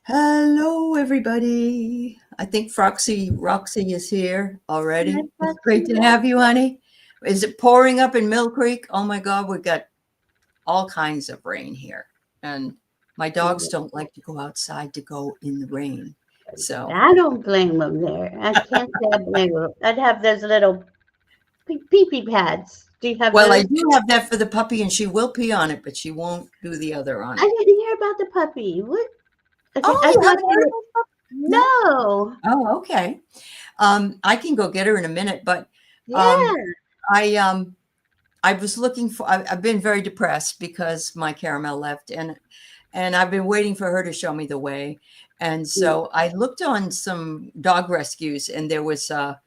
Hello, everybody. I think Roxy is here Hi, already. It's great Foxy. to have you, honey. Is it pouring up in Mill Creek? Oh my God, we've got all kinds of rain here. And my dogs don't like to go outside to go in the rain. So, I don't blame them there. I can't say I blame them. I'd have those little pee-pee pads. Do you have well, I those? do have that for the puppy, and she will pee on it, but she won't do the other on I it. didn't hear about the puppy. What? Okay, I Oh, you thought haven't they heard were. about puppy? No. No. Oh, okay. I can go get her in a minute, but Yeah. um, I I was looking for. I've been very depressed because my caramel left, and I've been waiting for her to show me the way. And so I looked on some dog rescues, and there was a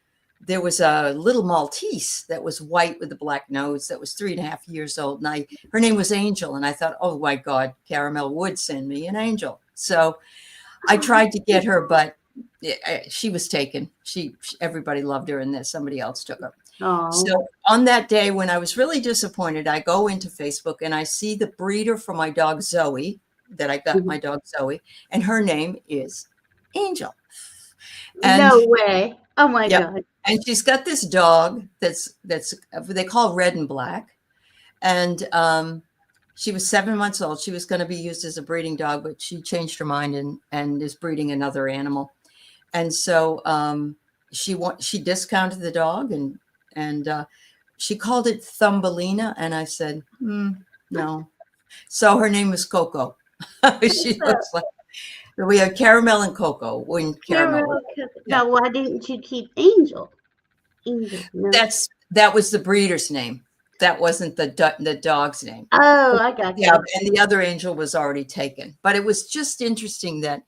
little Maltese that was white with a black nose that was 3.5 years old, and her name was Angel, and I thought, oh my God, Caramel would send me an angel. So I tried to get her, but she was taken. Everybody loved her, and then somebody else took her. Oh. So on that day when I was really disappointed, I go into Facebook and I see the breeder for my dog Zoe, that I got my dog Zoe, and her name is Angel. And No way. Oh my yep, God. and she's got this dog that's they call red and black, and she was 7 months old. She was going to be used as a breeding dog, but she changed her mind and is breeding another animal. And so she discounted the dog and she called it Thumbelina, and I said, no. So her name was Coco. She looks like we had Caramel and Coco when Caramel was. Caramel. Yeah, Now, why didn't you keep Angel? Angel. No. that was the breeder's name. That wasn't the dog's name. Oh, I got Yeah, you. and the other angel was already taken. But it was just interesting that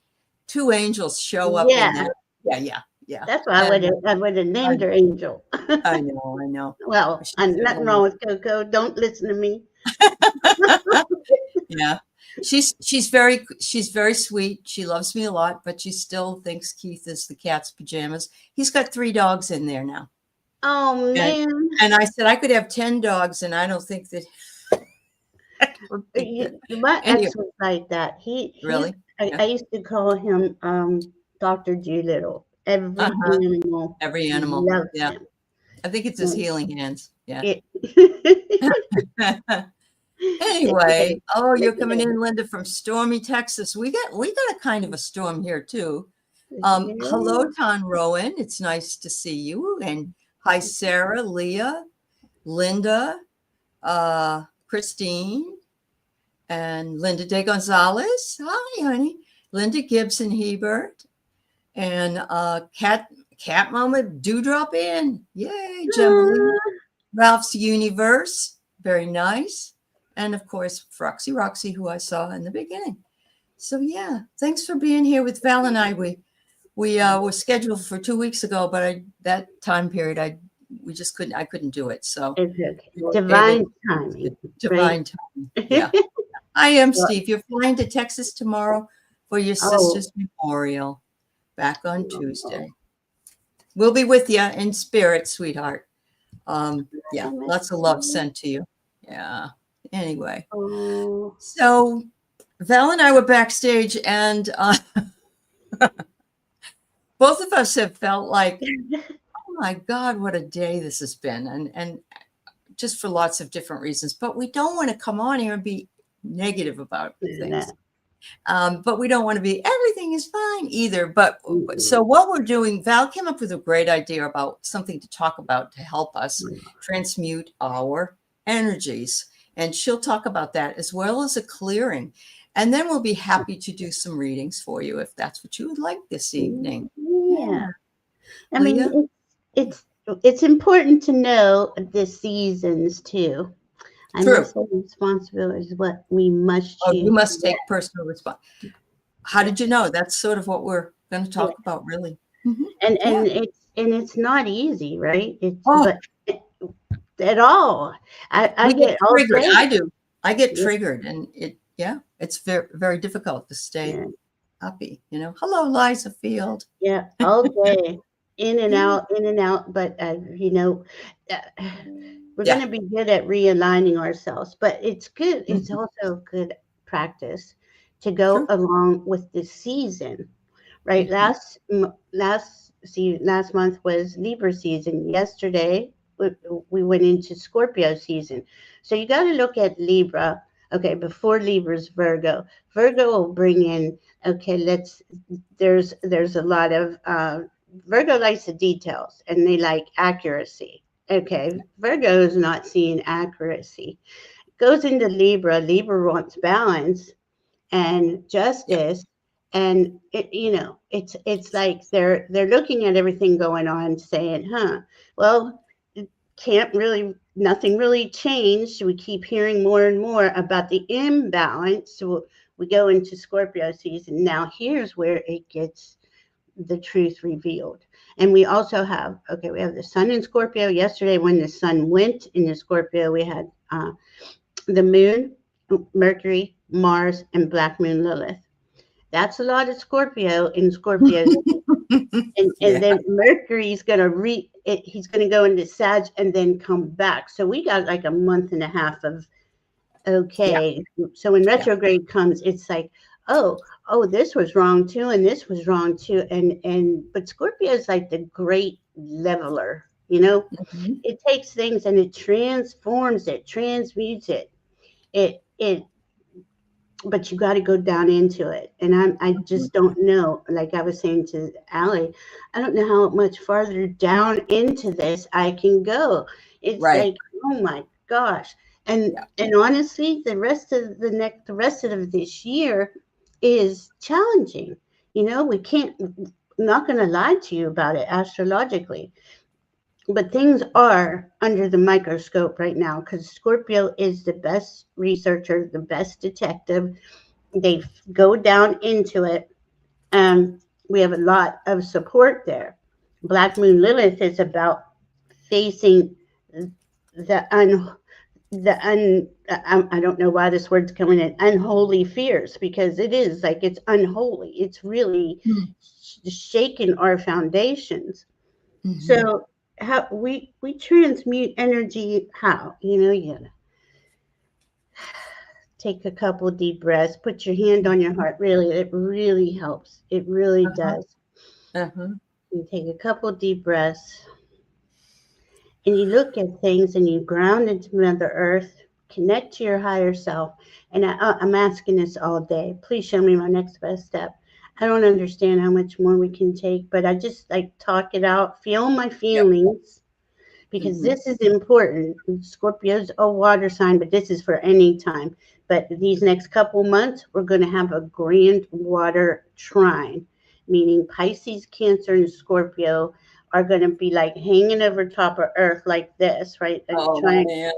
two angels show up in Yeah. that. Yeah, yeah, yeah. That's why And I would have I, named her Angel. I know. Well, She's a nothing wrong wonderful. with Coco. Don't listen to me. Yeah. She's very sweet. She loves me a lot, but she still thinks Keith is the cat's pajamas. He's got 3 dogs in there now. Oh And man, and I said I could have 10 dogs, and I don't think that I don't think that my any of ex was like that. He's. really. I Yeah. used to call him Doctor Doolittle. Every Uh-huh. animal Every animal. loves Yeah. him. I think it's his Mm, healing hands. Yeah. It, Anyway, oh, you're coming in, Linda, from stormy Texas. We got a kind of a storm here too. Hello, yeah. Ton Rowan. It's nice to see you. And hi, Sarah, Leah, Linda, Christine, and Linda De Gonzalez. Hi, honey. Linda Gibson Hebert, and Cat Mama, do drop in. Yay, Gemily. Ralph's Universe, very nice. And of course, Roxy, who I saw in the beginning. So yeah, thanks for being here with Val and I. We were scheduled for 2 weeks ago, but that time period we just couldn't. I couldn't do it. So It's okay. we were able Divine to timing, right? divine time. Yeah. I am Well, Steve. You're flying to Texas tomorrow for your oh, sister's memorial. Back on oh, Tuesday. We'll be with you in spirit, sweetheart. I Yeah, miss lots of love you. sent to you. Yeah. Anyway, Oh, so Val and I were backstage, and both of us have felt like, oh my God, what a day this has been, and just for lots of different reasons. But we don't want to come on here and be negative about things. no. But we don't want to be everything is fine either. But so Mm-mm. what we're doing, Val came up with a great idea about something to talk about to help us transmute our energies. And she'll talk about that as well as a clearing. And then we'll be happy to do some readings for you if that's what you would like this evening. Yeah. Yeah. I Leah? mean, it's important to know the seasons too. I True. must say responsibility is what we must Oh, you choose. must take personal responsibility. How did you know? That's sort of what we're going to Yeah. talk about, really. Mm-hmm. And Yeah. it's not easy, right? It's Oh, but at all. I we get get all triggered. day. I do. I get Yeah, triggered, and it's very, very difficult to stay yeah, happy. Hello, Liza Field. yeah, all day. Yeah. In and out. But uh, we're Yeah. gonna be good at realigning ourselves. But it's good. It's also good practice to go True. along with the season, right? Hmm. Last month was Libra season. Yesterday we went into Scorpio season. So you got to look at Libra. Okay, before Libra's Virgo. Virgo will bring in. Okay, let's. There's a lot of Virgo likes the details and they like accuracy. Okay, Virgo is not seeing accuracy. Goes into Libra. Libra wants balance and Yep. justice, and it's like they're looking at everything going on saying, well, it can't really nothing really changed. We keep hearing more and more about the imbalance. So we go into Scorpio season now. Here's where it gets the truth revealed. And we also have, okay, we have the sun in Scorpio. Yesterday when the sun went into Scorpio, we had the moon, Mercury, Mars, and Black Moon Lilith. That's a lot of Scorpio in Scorpio. And Yeah. then Mercury's gonna he's gonna go into Sag and then come back. So we got like a month and a half of Yeah. okay. So when Yeah. retrograde comes, it's like, oh, this was wrong too, and this was wrong too. And but Scorpio is like the great leveler, Hmm. it takes things and it transforms it, transmutes it. It but you got to go down into it. And I just don't know. Like I was saying to ALEY, I don't know how much farther down into this I can go. It's Right. like, oh my gosh. And Yeah. and honestly, the rest of this year is challenging. We can't. I'm not going to lie to you about it astrologically, but things are under the microscope right now because Scorpio is the best researcher, the best detective. They go down into it. We have a lot of support there. Black Moon Lilith is about facing the un the un I don't know why this word's coming in, unholy fears, because it is like it's unholy. It's really shaking our foundations. Mm-hmm. So how we transmute energy, how you gotta take a couple deep breaths, put your hand on your heart. Really, it really helps. It really Uh-huh. does. Uh-huh. You take a couple deep breaths and you look at things and you ground into Mother Earth, connect to your higher self. And I'm asking this all day. Please show me my next best step. I don't understand how much more we can take, but I just like talk it out, feel my Yep. feelings, because Hmm. this is important. Scorpio's a water sign, but this is for any time. But these next couple months, we're going to have a grand water trine, meaning Pisces, Cancer, and Scorpio are going to be like hanging over top of Earth like this, right? And Oh trying, man.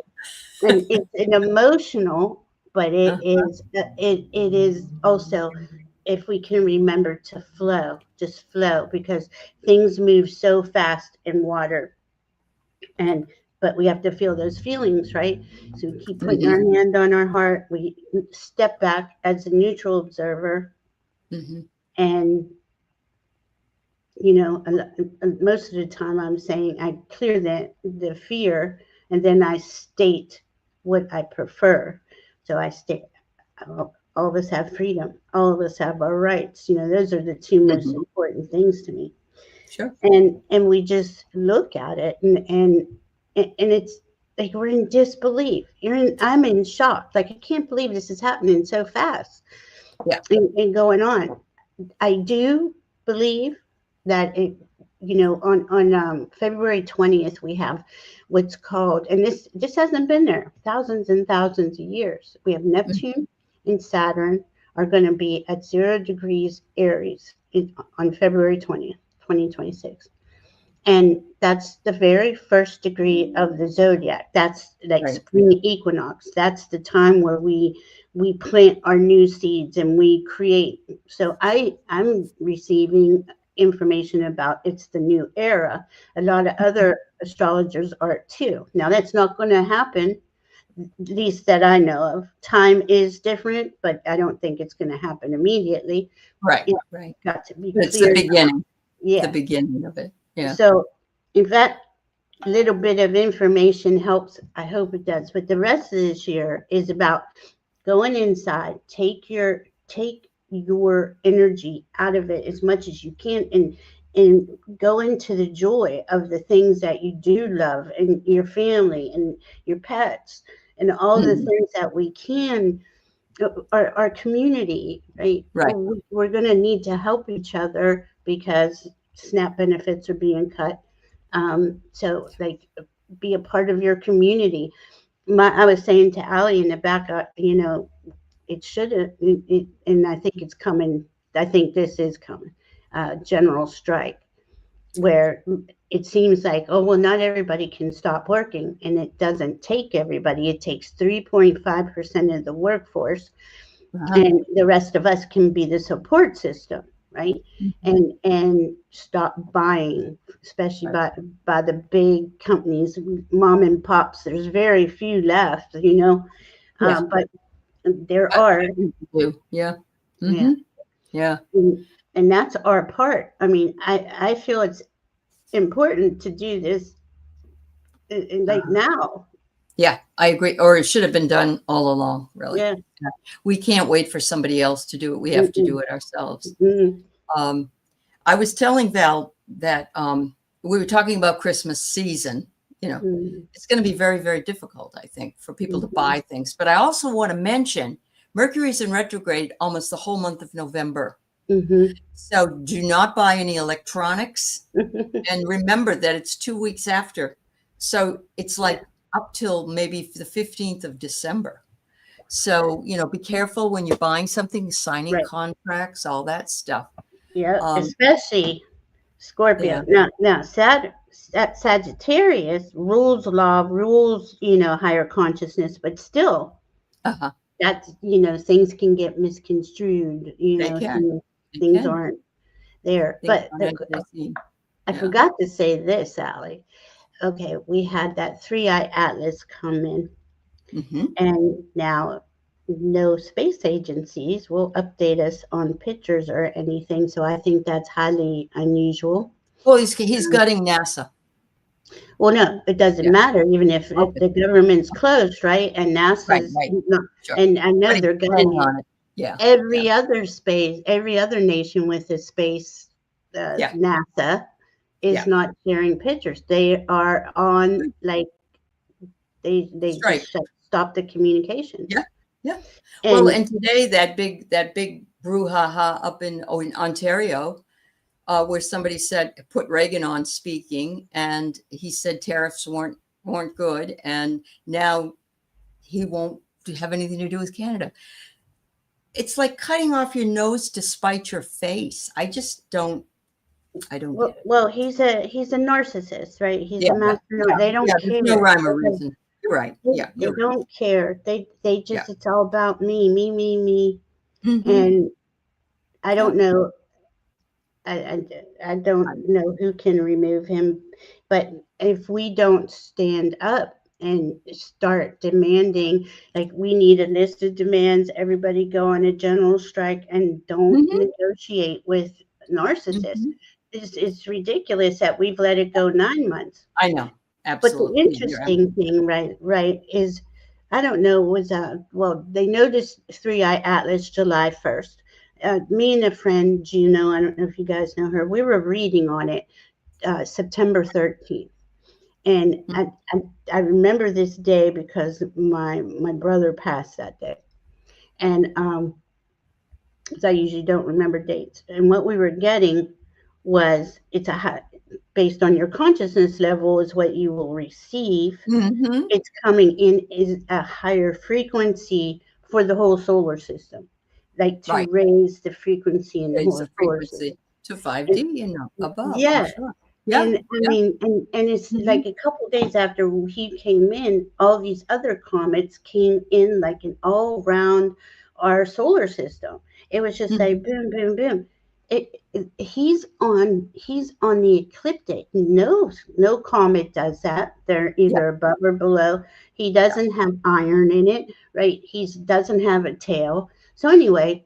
and it's an emotional, but it Uh-huh. is it is also, if we can remember to flow, just flow, because things move so fast in water. And but we have to feel those feelings, right? So we keep putting our Hmm. hand on our heart. We step back as a neutral observer, Hmm. and most of the time I'm saying I clear the fear, and then I state what I prefer. So I state, all of us have freedom, all of us have our rights. Those are the two most Hmm. important things to me. Sure. And we just look at it, and it's like we're in disbelief. I'm in shock, like I can't believe this is happening so fast, Yeah. and going on. I do believe that on February 20th we have what's called, and this hasn't been there thousands and thousands of years. We have Mhm. Neptune and Saturn are going to be at 0 degrees Aries on February 20th, 2026. And that's the very first degree of the zodiac. That's like Right. spring equinox. That's the time where we plant our new seeds and we create. So I'm receiving information about it's the new era. A lot of other astrologers are too. Now that's not going to happen, least that I know of. Time is different, but I don't think it's going to happen immediately. Right. It's Right. got to be It's the cleared. beginning. The Yeah. beginning of it. Yeah. So if that little bit of information helps, I hope it does. But the rest of this year is about going inside. take your energy out of it as much as you can, and go into the joy of the things that you do love, and your family and your pets and all the Mhm. things that we can, our community, right? Right. We're going to need to help each other because SNAP benefits are being cut. So, like, be a part of your community. I was saying to Ali in the back, it should have, and I think it's coming. I think this is coming. General strike, where it seems like, oh, well, not everybody can stop working, and it doesn't take everybody. It takes 3.5% of the workforce, Uh-huh. and the rest of us can be the support system, right? Mhm. And stop buying, especially Right. by the big companies, mom and pops. There's very few left, Yeah. but there I are. think you do. Yeah. Yeah. Mhm. Yeah. And that's our part. I mean, I feel it's important to do this, like, Uh-huh. now. Yeah, I agree. Or it should have been done all along, really. Yeah. Yeah. We can't wait for somebody else to do it. We have to do Mm-mm. it ourselves. Mm-mm. Um, I was telling Val that we were talking about Christmas season. You know, Mm-mm. it's going to be very, very difficult, I think, for people to Mm-mm. buy things. But I also want to mention Mercury's in retrograde almost the whole month of November. Mm-hmm. So do not buy any electronics. And remember that it's 2 weeks after. So it's Yeah. like up till maybe the 15th of December. So, be careful when you're buying something, signing Right. contracts, all that stuff. Yeah. Um, Especially Scorpio. yeah. Now, Sagittarius rules law, rules, higher consciousness, but still, Uh-huh. that's, things can get misconstrued. They can. They Things can. aren't there. Things But aren't as they seem. I Yeah. forgot to say this, Allie. Okay, we had that three-eye atlas come in, Hmm. and now no space agencies will update us on pictures or anything. So I think that's highly unusual. Well, he's gutting NASA. Well, no, it doesn't Yeah. matter, even if Okay. the government's closed, right? And Right. NASA's Right. not, Sure. and I know But he's they're planning gutting on it. Yeah. Yeah. every other nation with a space, Yeah. NASA is Yeah. not sharing pictures. They are on, Good. like, they Strike. just stop the communications. Yeah. Yeah. Well, And and today that big brouhaha up in Ontario, where somebody said put Reagan on speaking, and he said tariffs weren't good, and now he won't have anything to do with Canada. It's like cutting off your nose to spite your face. I just don't. I don't get it. well, he's a narcissist, right? He's Yeah, a yeah, master. yeah, They yeah. don't There's no care. rhyme or reason. You're right. Yeah, They you're right. don't care. They Yeah. just, it's all about me, me, me, me. Hmm. And I Yeah. don't know. I don't know who can remove him, but if we don't stand up and start demanding, like, we need a list of demands, everybody go on a general strike and don't Hmm. negotiate with narcissists. Hmm. It's ridiculous that we've let it go 9 months. I know. But the Absolutely. You're interesting absolutely thing, right, is, I don't know, was well, they noticed Three Eye Atlas July 1st. Me and a friend, Juno, I don't know if you guys know her, we were reading on it September 13th. And right. I remember this day because my brother passed that day. And 'cause I usually don't remember dates. And what we were getting was, it's a high, based on your consciousness level is what you will receive. Mm-hmm. It's coming in is a higher frequency for the whole solar system, like, to Right. raise the frequency in the Raise whole the solar system. frequency to 5D And and above, I'm yeah, sure. Yeah. and I Yeah. mean, and it's Hmm. like a couple days after he came in, all these other comets came in, like, an all round our solar system. It was just Hmm. like boom, boom, boom. He's on the ecliptic. No comet does that. They're Yeah. either above or below. He Yeah. doesn't have iron in it, right? He doesn't have a tail. So anyway,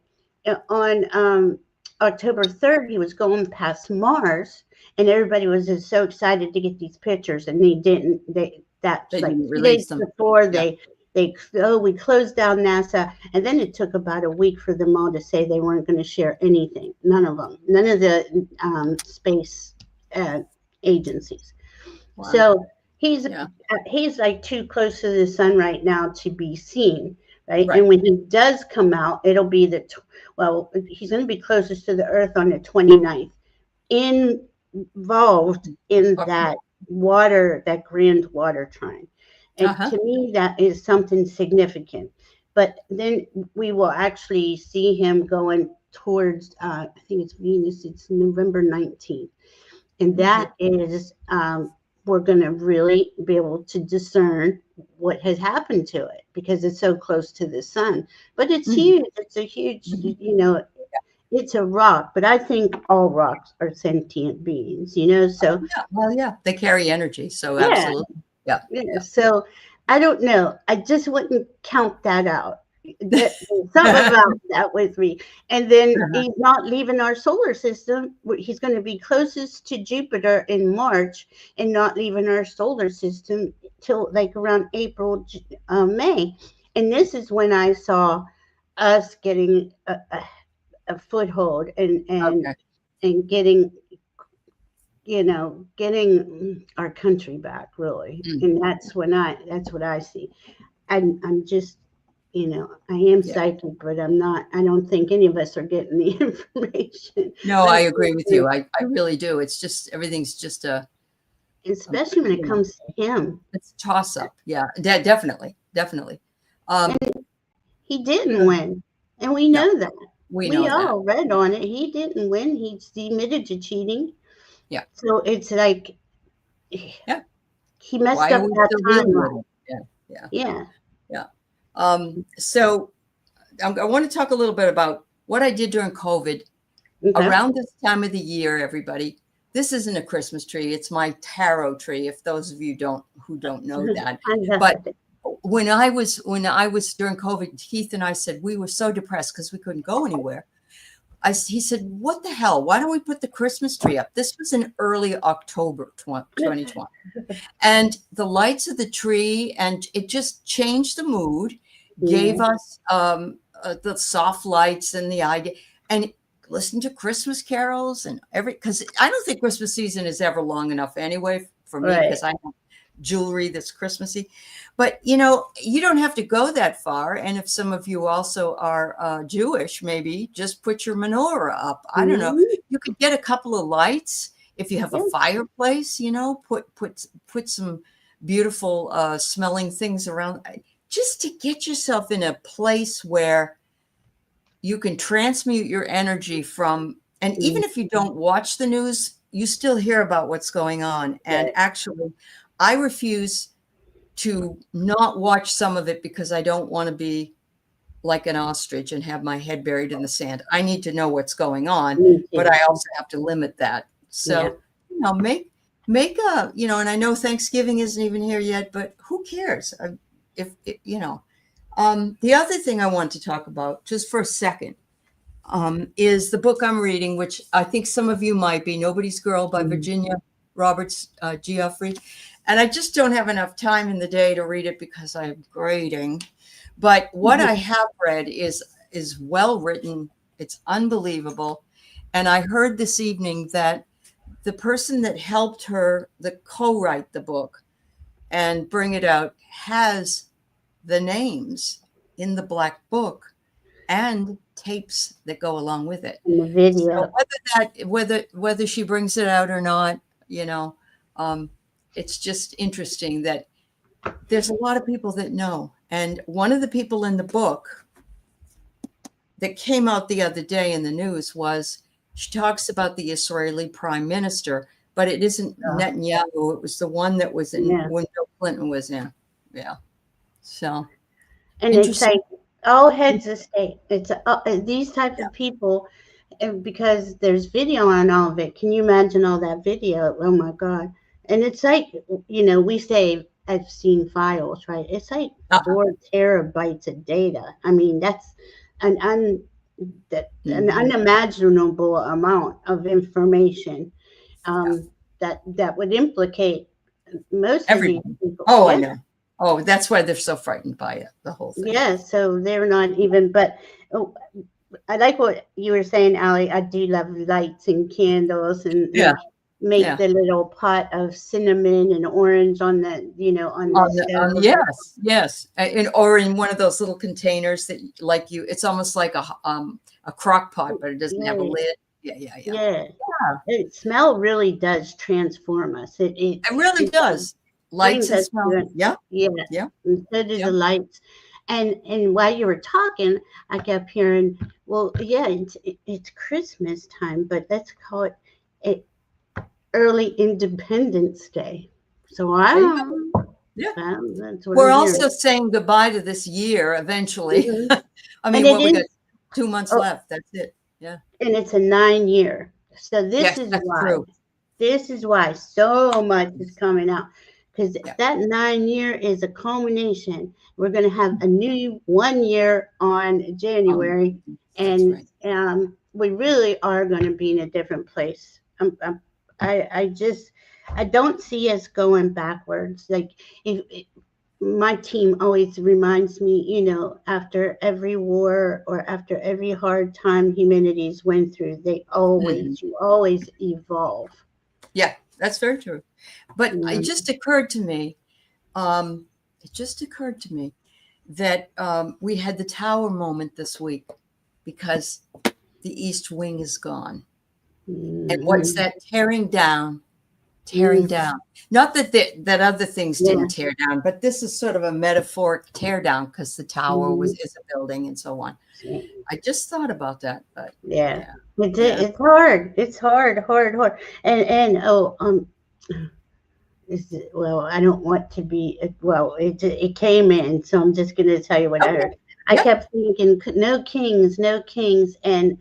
on October 3rd, he was going past Mars, and everybody was just so excited to get these pictures, and they didn't. That's They like didn't 2 days release them. before Yeah. we closed down NASA, and then it took about a week for them all to say they weren't going to share anything. None of them, none of the space uh, agencies. Wow. So he's Yeah. he's like too close to the sun right now to be seen, right? Right. And when he does come out, it'll be well, he's going to be closest to the Earth on the 29th, involved in Okay. that water, that grand water trine. And Uh-huh. to me, that is something significant. But then we will actually see him going towards, I think it's Venus, it's November 19th. And Mhm. that is, we're going to really be able to discern what has happened to it because it's so close to the sun. But it's Mhm. huge. It's a huge, Mhm. it's a rock, but I think all rocks are sentient beings, Oh, so yeah. Well, yeah, they carry energy, so yeah, absolutely. Yeah. yeah. So I don't know. I just wouldn't count that out. There's something Yeah. about that with me. And then he's not leaving our solar system. He's going to be closest to Jupiter in March and not leaving our solar system till like around April, May. And this is when I saw us getting a foothold Okay. and getting getting our country back really. Mm. And that's what I see. I'm just, I am Yeah. psychic, but I don't think any of us are getting the information No, I like agree with you. I really do. It's just everything's just a especially when it you know, comes to him. it's a toss up. Yeah. Definitely. Definitely. And Um, he didn't win. And we no, know that. we We know that. all read on it. He didn't win. He's admitted to cheating. Yeah. So it's like Yeah. he messed Why are up we that still dealing with timeline. it? Yeah. Yeah. Yeah. Yeah. So I want to talk a little bit about what I did during COVID. Okay. Around this time of the year, everybody, this isn't a Christmas tree. It's my tarot tree. If those of you who don't know that, I know. but when I was during COVID, Keith and I said we were so depressed because we couldn't go anywhere. He said, "What the hell? Why don't we put the Christmas tree up?" This was in early October 2020, and the lights of the tree, and it just changed the mood, gave Yeah. us the soft lights and the idea, and listen to Christmas carols and because I don't think Christmas season is ever long enough anyway for me Right. because I have jewelry that's Christmassy. But you don't have to go that far. And if some of you also are Jewish, maybe just put your menorah up. I don't know. Mhm. You could get a couple of lights. If you have a Yeah. fireplace, put some beautiful smelling things around, just to get yourself in a place where you can transmute your energy from, and even Mhm. if you don't watch the news, you still hear about what's going on. And Right. actually, I refuse to not watch some of it because I don't want to be like an ostrich and have my head buried in the sand. I need to know what's going on, Me but too. I also have to limit that. Yeah. So, make a, and I know Thanksgiving isn't even here yet, but who cares? The other thing I want to talk about just for a second is the book I'm reading, which I think some of you might be, Nobody's Girl by Mhm. Virginia Roberts Geoffrey. And I just don't have enough time in the day to read it because I'm grading. But what I have read is well written. It's unbelievable. And I heard this evening that the person that helped her, the co-write the book and bring it out, has the names in the black book and tapes that go along with it. In the So video. whether she brings it out or not, you know, um, it's just interesting that there's a lot of people that know. And one of the people in the book that came out the other day in the news was she talks about the Israeli prime minister, but it isn't Yeah. Netanyahu. It was the one that was in Yeah. when Bill Clinton was in. Yeah. So And it's interesting. like all heads of state. It's these type Yeah. of people, and because there's video on all of it. Can you imagine all that video? Oh my God! And it's like we say I've seen files, right? It's like Uh-huh. 4 terabytes of data. I mean, that's an un an Mhm. unimaginable amount of information Yeah. that would implicate most of these Everyone. people. Oh, I Yeah, know. Oh, that's why they're so frightened by it, the whole thing. Yeah, so they're not even, but oh, I like what you were saying, Allie. I do love lights and candles, and Yeah, make yeah. the little pot of cinnamon and orange on the, on the stove. Yes, yes, or in one of those little containers that, like it's almost like a crock pot, but it doesn't have a Yeah, lid. Yeah, yeah, yeah. yeah. Yeah, Smell really does transform us. it really It does. Lights brings and us smell. to it. Yeah, Yeah, yeah, and so do yeah. the lights. And while you were talking, I kept hearing, well, yeah, it's Christmas time, but let's call it early Independence Day. So There you go. Yeah. that's what We're I'm hearing. also saying goodbye to this year eventually. Hmm. I And mean, it what we got is, 2 months oh, left. That's it. Yeah. and it's a 9 year. So Yes, that's true. this is why so much is coming out, because Yeah. that 9 year is a culmination. We're going to have a new 1 year on Um, January, that's and right. we really are going to be in a different place. I just, I don't see us going backwards. Like, if my team always reminds me, after every war or after every hard time humanity's went through, Mhm. you always evolve. Yeah, that's very true. But it Mm, just occurred to me, um, it just occurred to me that we had the tower moment this week because the East Wing is gone. And what's mhm, that tearing down? Tearing mm, down. Not that other things yeah, didn't tear down, but this is sort of a metaphoric tear down because the tower mm, is a building and so on. see, I just thought about that, but yeah. yeah, yeah. It's hard. It's hard, hard, hard. And well, I don't want to be, well, it came in, so I'm just going to tell you what I Okay. heard. I Yep. kept thinking, no kings, no kings, and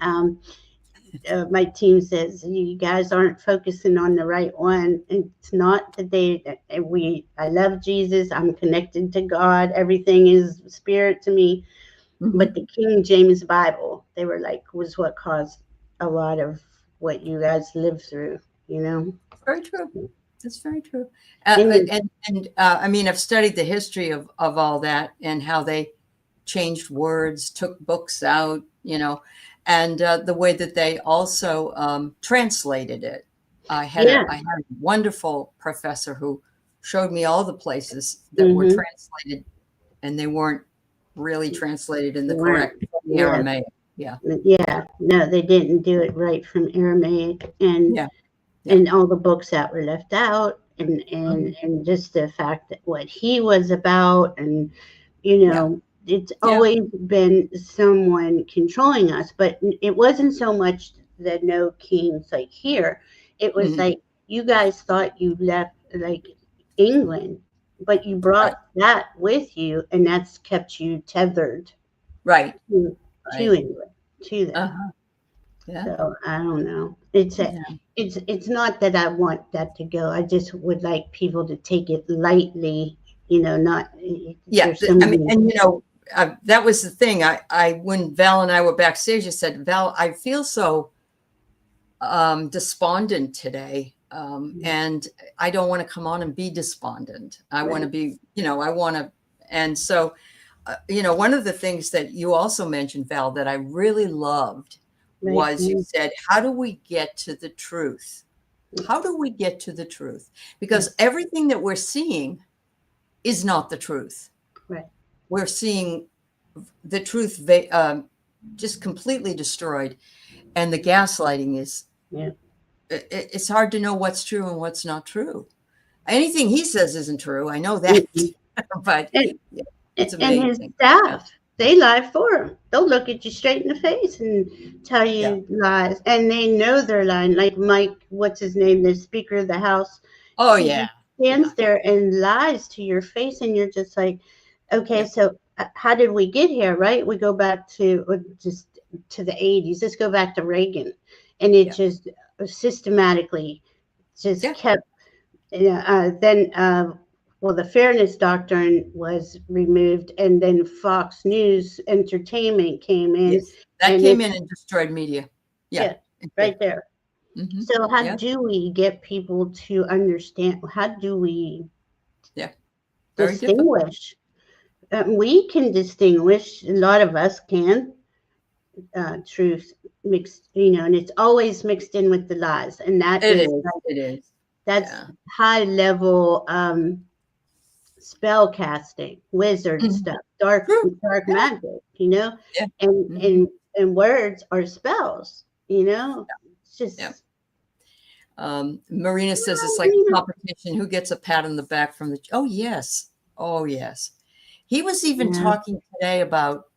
my team says you guys aren't focusing on the right one. It's not that I love Jesus. I'm connected to God. Everything is spirit to me. But Hmm. the King James Bible, they were like, was what caused a lot of what you guys lived through. You know, Very true. That's very true. and I mean, I've studied the history of all that and how they changed words, took books out, and the way that they also translated it. yeah, I had a wonderful professor who showed me all the places that were hmm, translated, and they weren't really translated in the weren't, correct yeah, Aramaic. Yeah, yeah. No, they didn't do it right from Aramaic, yeah, yeah, and all the books that were left out, mhm, and just the fact that what he was about, and yeah, it's yeah. always been someone controlling us, but it wasn't so much the no kings like here. It was Mhm. like you guys thought you left like England, but you Right, brought that with you, and that's kept you tethered right, to, right. England, to them. Uh-huh. Yeah, So I don't know. yeah. It's not that I want that to go. I just would like people to take it lightly. Not Yeah, there's so I mean, many. and that was the thing. When Val and I were backstage, I said, Val, I feel so despondent today, and I don't want to come on and be despondent. I want to Right, be, I want to, and so, one of the things that you also mentioned, Val, that I really loved right, was you said, "How do we get to the truth? How do we get to the truth? yeah, Because everything that we're seeing is not the truth. right, We're seeing the truth just completely destroyed, and the gaslighting is yeah. it's hard to know what's true and what's not true. Anything he says isn't true, I know that. Mm-mm. But And yeah, it's his amazing. Yeah, staff, they lie for him. They'll look at you straight in the face and tell yeah. you lies, and they know they're lying. Like Mike, what's his name, the Speaker of the House, Oh he yeah, just yeah, stands there and lies to your face, and you're just like, okay, yeah, so how did we get here? Right? We go back to just to the 80s. Let's go back to Reagan, and it yeah, just systematically just yeah, kept. Then, well, the fairness doctrine was removed, and then Fox News Entertainment came in, yes. That and came it's, in and destroyed media. Yeah, yeah, it did. right there. Hmm. So how Yeah, do we get people to understand? How do we yeah. Very difficult. distinguish. We can distinguish, a lot of us can, truth mixed, and it's always mixed in with the lies. And that It is is. like, It is. that's Yeah. high level spell casting, wizard Mhm. stuff, dark True. dark Yeah. magic, Yeah. and Mhm. and words are spells, It's Yeah. just, Marina says it's well, like a competition. Who gets a pat on the back from the? Oh yes. Oh yes. He was even yeah. talking today about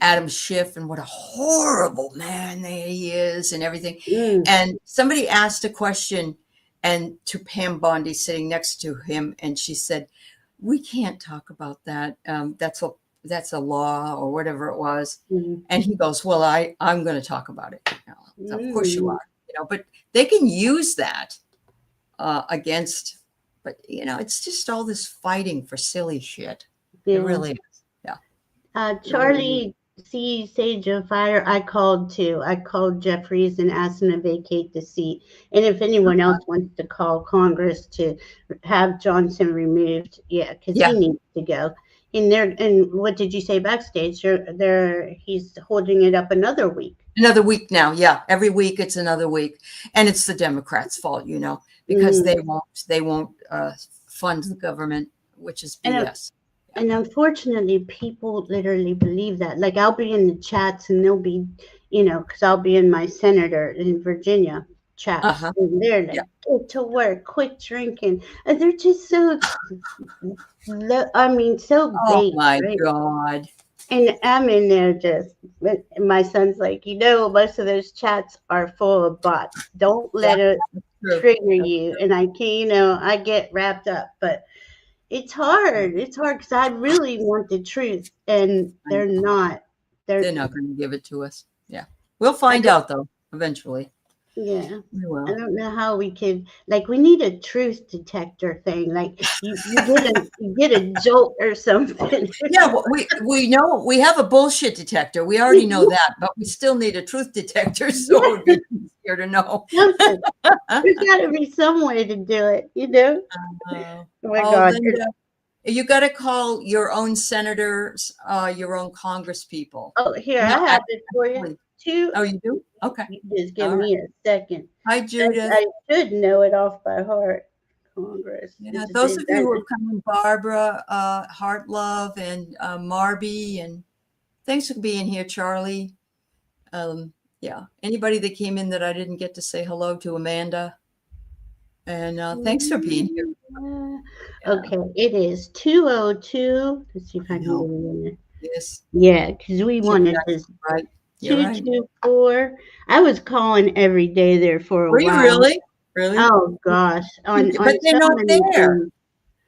Adam Schiff and what a horrible man he is and everything. Mm, And somebody asked a question and to Pam Bondi sitting next to him, and she said, "We can't talk about that. That's a law or whatever it was." mm, And he goes, "Well, I'm going to talk about it." So of course you mm, are, but they can use that against. But it's just all this fighting for silly shit. It yeah. really is. Yeah, it really is. Charlie C. Sage of Fire, I called too. I called Jeffries and asked him to vacate the seat. And if anyone else wants to call Congress to have Johnson removed, yeah, because he Yeah. needs to go. And what did you say backstage? He's holding it up another week. Another week now. Yeah. Every week it's another week. And it's the Democrats' fault, because Mm. they won't fund the government, which is And BS. Yeah. And unfortunately, people literally believe that. Like, I'll be in the chats and they'll be, because I'll be in my senator in Virginia chats, Uh-huh. and they're Yeah. like, get to work, quit drinking. And they're just so, I mean, so Oh bait, my right? God. And I'm in there just, and my son's like, most of those chats are full of bots. Don't Yeah. let it That's true. trigger That's you. true. And I can't, I get wrapped up, but it's Yeah. hard. It's hard because I really want the truth, and I they're know. not. They're, They're not going to give it to us. Yeah. We'll I find don't, out though, eventually. yeah. We I will. don't know how we could, like, we need a truth detector thing. Like, you get a jolt or something. Yeah, well, we know we have a bullshit detector. We already know that, but we still need a truth detector, so it would Yeah, be easier to know. something. There's got to be some way to do it. Uh, Oh my oh, God. Linda, you got to call your own senators, your own Congress people. Oh, here, No, I have it for you. actually, Two. oh, you do? Okay, You just give all right. me a second. Hi, Judith. I should know it off by heart. Congress. Yeah, those of you who have come in, Barbara, Heartlove, and Marby, and thanks for being here, Charlie. Yeah, anybody that came in that I didn't get to say hello to, Amanda, and thanks for being here. Yeah, Okay, it is 2:02. Let's see if I I can know. get it in there. Yes, Yeah, because we Chip wanted this Jackson, right? You're right. 224. I was calling every day there for a Were you while. really? Really? Oh gosh, on But they're so not many there.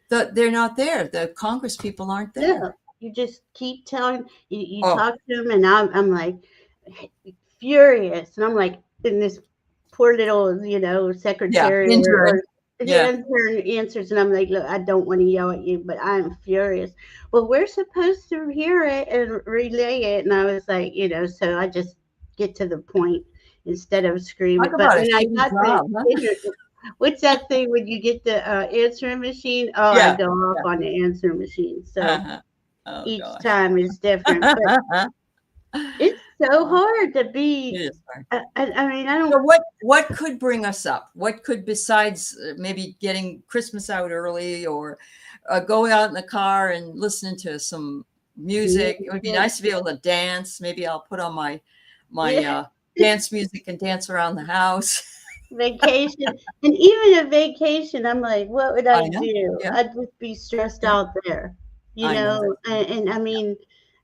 things. They're not there. The Congress people aren't No, there. you just keep telling you Oh, talk to them, and I'm like furious, and I'm like, in this poor little yeah, secretary or intern. the Yeah. intern answers, and I'm like, look, I don't want to yell at you, but I'm furious. Well, we're supposed to hear it and relay it, and I was like, so I just get to the point instead of Talk screaming. But about a when I shitty got the job, huh? what's that thing when you get the answering machine? Oh, I Yeah. go off Yeah. on the answering machine. So Uh-huh. Oh each gosh. time is different, but it's so Oh, hard to it be. is hard. I mean, I So don't. what could bring us up? What could, besides maybe getting Christmas out early, or going out in the car and listening to some music? It would be nice to be able to dance. Maybe I'll put on my Yeah, dance music and dance around the house. vacation, and even a vacation, I'm like, what would I I know. do? Yeah. I'd just be stressed Yeah. out there, I know that. And I Yeah. mean,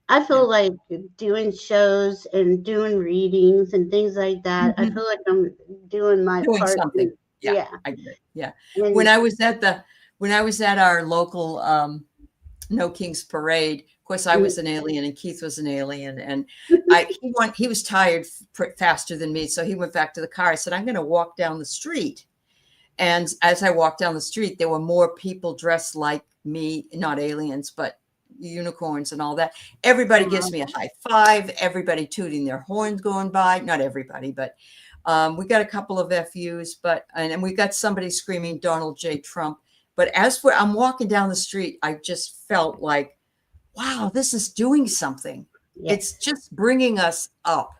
I Yeah. feel like doing shows and doing readings and things like that. I Mhm. feel like I'm doing my Doing part. something. Yeah, Yeah, I get it. Yeah. When and I was at the when I was at our local No Kings parade, of course I was an alien and Keith was an alien, and he was tired faster than me, so he went back to the car. I said, I'm going to walk down the street. And as I walked down the street, there were more people dressed like me, not aliens, but unicorns and all that. Everybody gives me a high five, everybody tooting their horns going by. Not everybody, but we got a couple of FUs, and we got somebody screaming Donald J. Trump. But I'm walking down the street, I just felt like, wow, this is doing something. It's Yes. just bringing us up,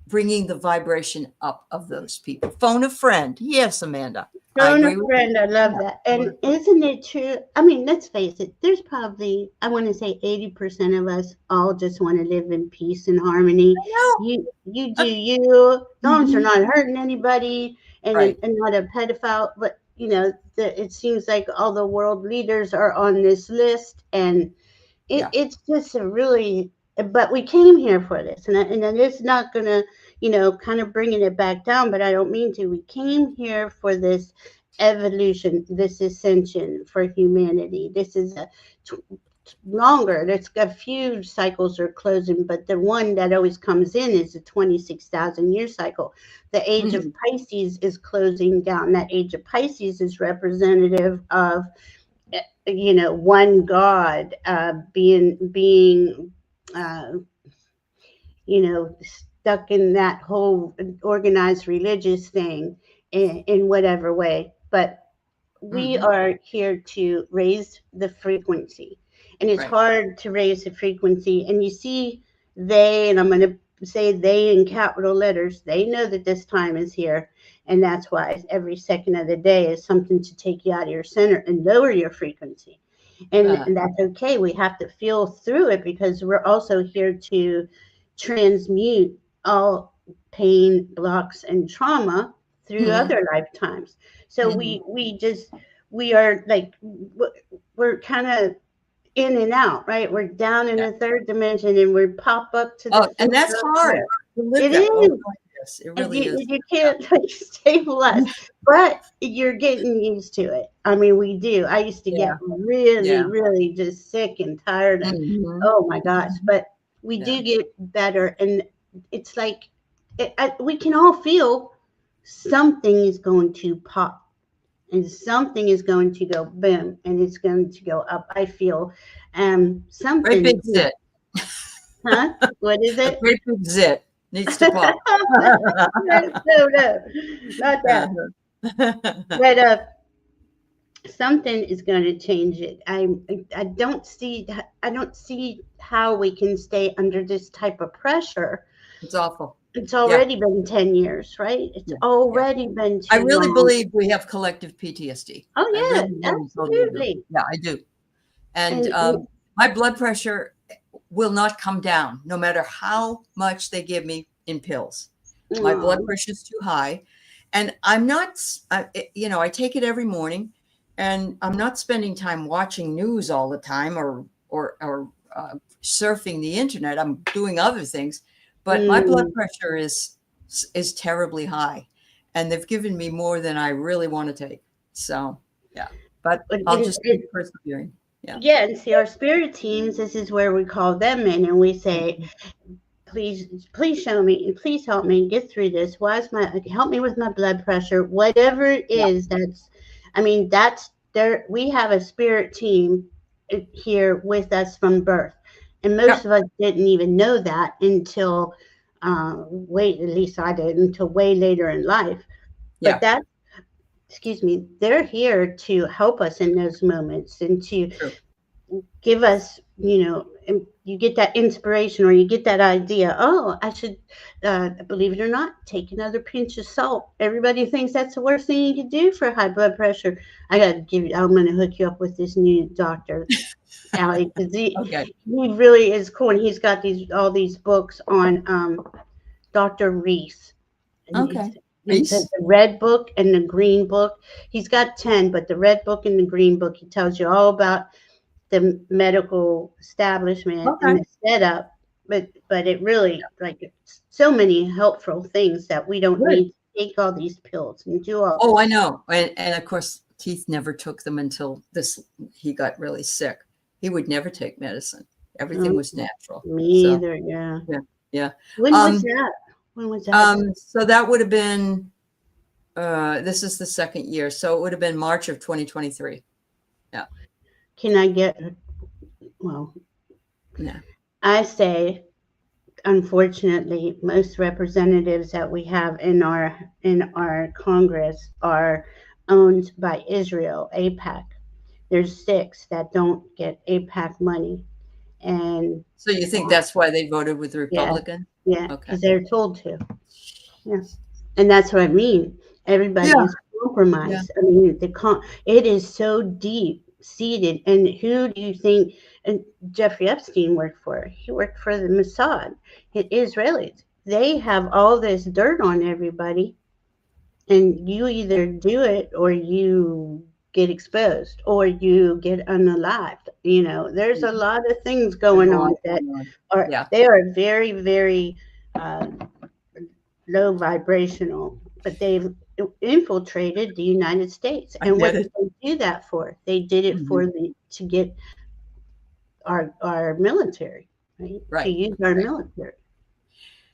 bringing the vibration up of those people. Phone a friend. Yes, Amanda. I Phone a agree with you. friend, I love Yeah. that. Phone a And isn't it true? I mean, let's face it, there's probably, I want to say 80% of us all just want to live in peace and harmony. friend. You do you, as long as you're Mhm. not hurting anybody Right. and not a pedophile. But, it seems like all the world leaders are on this list, and Yeah. it's just a really, but we came here for this, and it's not gonna, kind of bringing it back down, but I don't mean to. We came here for this evolution, this ascension for humanity. This is a longer. There's a few cycles are closing, but the one that always comes in is the 26,000 year cycle. The age of Mhm. Pisces is closing down. That age of Pisces is representative of one God, being uh, stuck in that whole organized religious thing in whatever way. But we Mhm. are here to raise the frequency, and it's Right. hard to raise the frequency. And you see, and I'm going to say they in capital letters, they know that this time is here, and that's why every second of the day is something to take you out of your center and lower your frequency. Uh, And that's okay. We have to feel through it, because we're also here to transmute all pain, blocks, and trauma through mhm. other lifetimes. So Mhm. we are like, we're kind of in and out, right? We're down in Yeah. the third dimension, and we pop up to the Oh, and fifth that's up hard there. to live It that. Oh is. my goodness, it And really is. you can't like stabilize, but you're getting used to it. I mean, we do. I used to Yeah. get really, Yeah. really just sick and tired, and Mhm. oh my gosh, Mhm. but we Yeah. do get better, and it's like we can all feel something is going to pop, and something is going to go boom, and it's going to go up. I feel Great something, big zit. huh? What is A it? great big zit needs to pop. No, no, not that. But something is going to change it. I don't see how we can stay under this type of pressure. It's awful. It's Yeah. already been 10 years, right? It's Yeah. Yeah. already been I too really long. believe we have collective PTSD. Oh I really, yeah, really totally do. absolutely. Yeah, I do. And And my blood pressure will not come down no matter how much they give me in pills. My blood oh, pressure is too high. And I'm not, I take it every morning, and I'm not spending time watching news all the time, or surfing the internet. I'm doing other things, but my blood mm, pressure is terribly high, and they've given me more than I really want to take. So, yeah, but I'll and just keep persevering. Yeah. yeah, and see, our spirit teams, this is where we call them in, and we say, Mhm. please show me, and please help me get through this. Why is my help me with my blood pressure, whatever it Yeah. is. That's there. We have a spirit team here with us from birth, and most Yeah. of us didn't even know that until wait, at least I did, until way later in life. But Yeah. that, excuse me, they're here to help us in those moments, and to True. give us, and you get that inspiration, or you get that idea. Oh, I should, believe it or not, take another pinch of salt. Everybody thinks that's the worst thing you could do for high blood pressure. I'm going to hook you up with this new doctor, ALEY, because Okay. he really is cool, and he's got all these books on Dr. Reese. And Okay. it's Reese. the red book and the green book. He's got 10, but the red book and the green book, he tells you all about the medical establishment and Okay. the setup. But it really, like, it's so many helpful things that we don't Good. need to take all these pills and do all Oh, I this. know. And of course, Keith never took them until he got really sick. He would never take medicine. Everything Um, was natural. Me So, either, yeah. yeah. Yeah. When was Um, that? When was that? so that would have been, this is the second year. So it would have been March of 2023. Yeah. Can I get, well, Yeah. I say, unfortunately, most representatives that we have in our Congress are owned by Israel, APAC. there's 6 that don't get APAC money. And So you think uh, that's why they voted with the yeah, Republican? yeah, Okay. because they're told to. Yeah. And that's what I mean. Everybody Yeah. is Yeah. compromised. I mean, it is so deep seated. And who do you think and Jeffrey Epstein worked for? He worked for the Mossad, the Israelis. They have all this dirt on everybody, and you either do it or you get exposed or you get unalived. There's a Mhm. lot of things There's going a on lot that going on. are Yeah. they are very, very uh, low vibrational, but they've infiltrated the United States. I And get what did it. they do that for? They did it Mhm. for the to get our military, right? To Right. use our Right. military.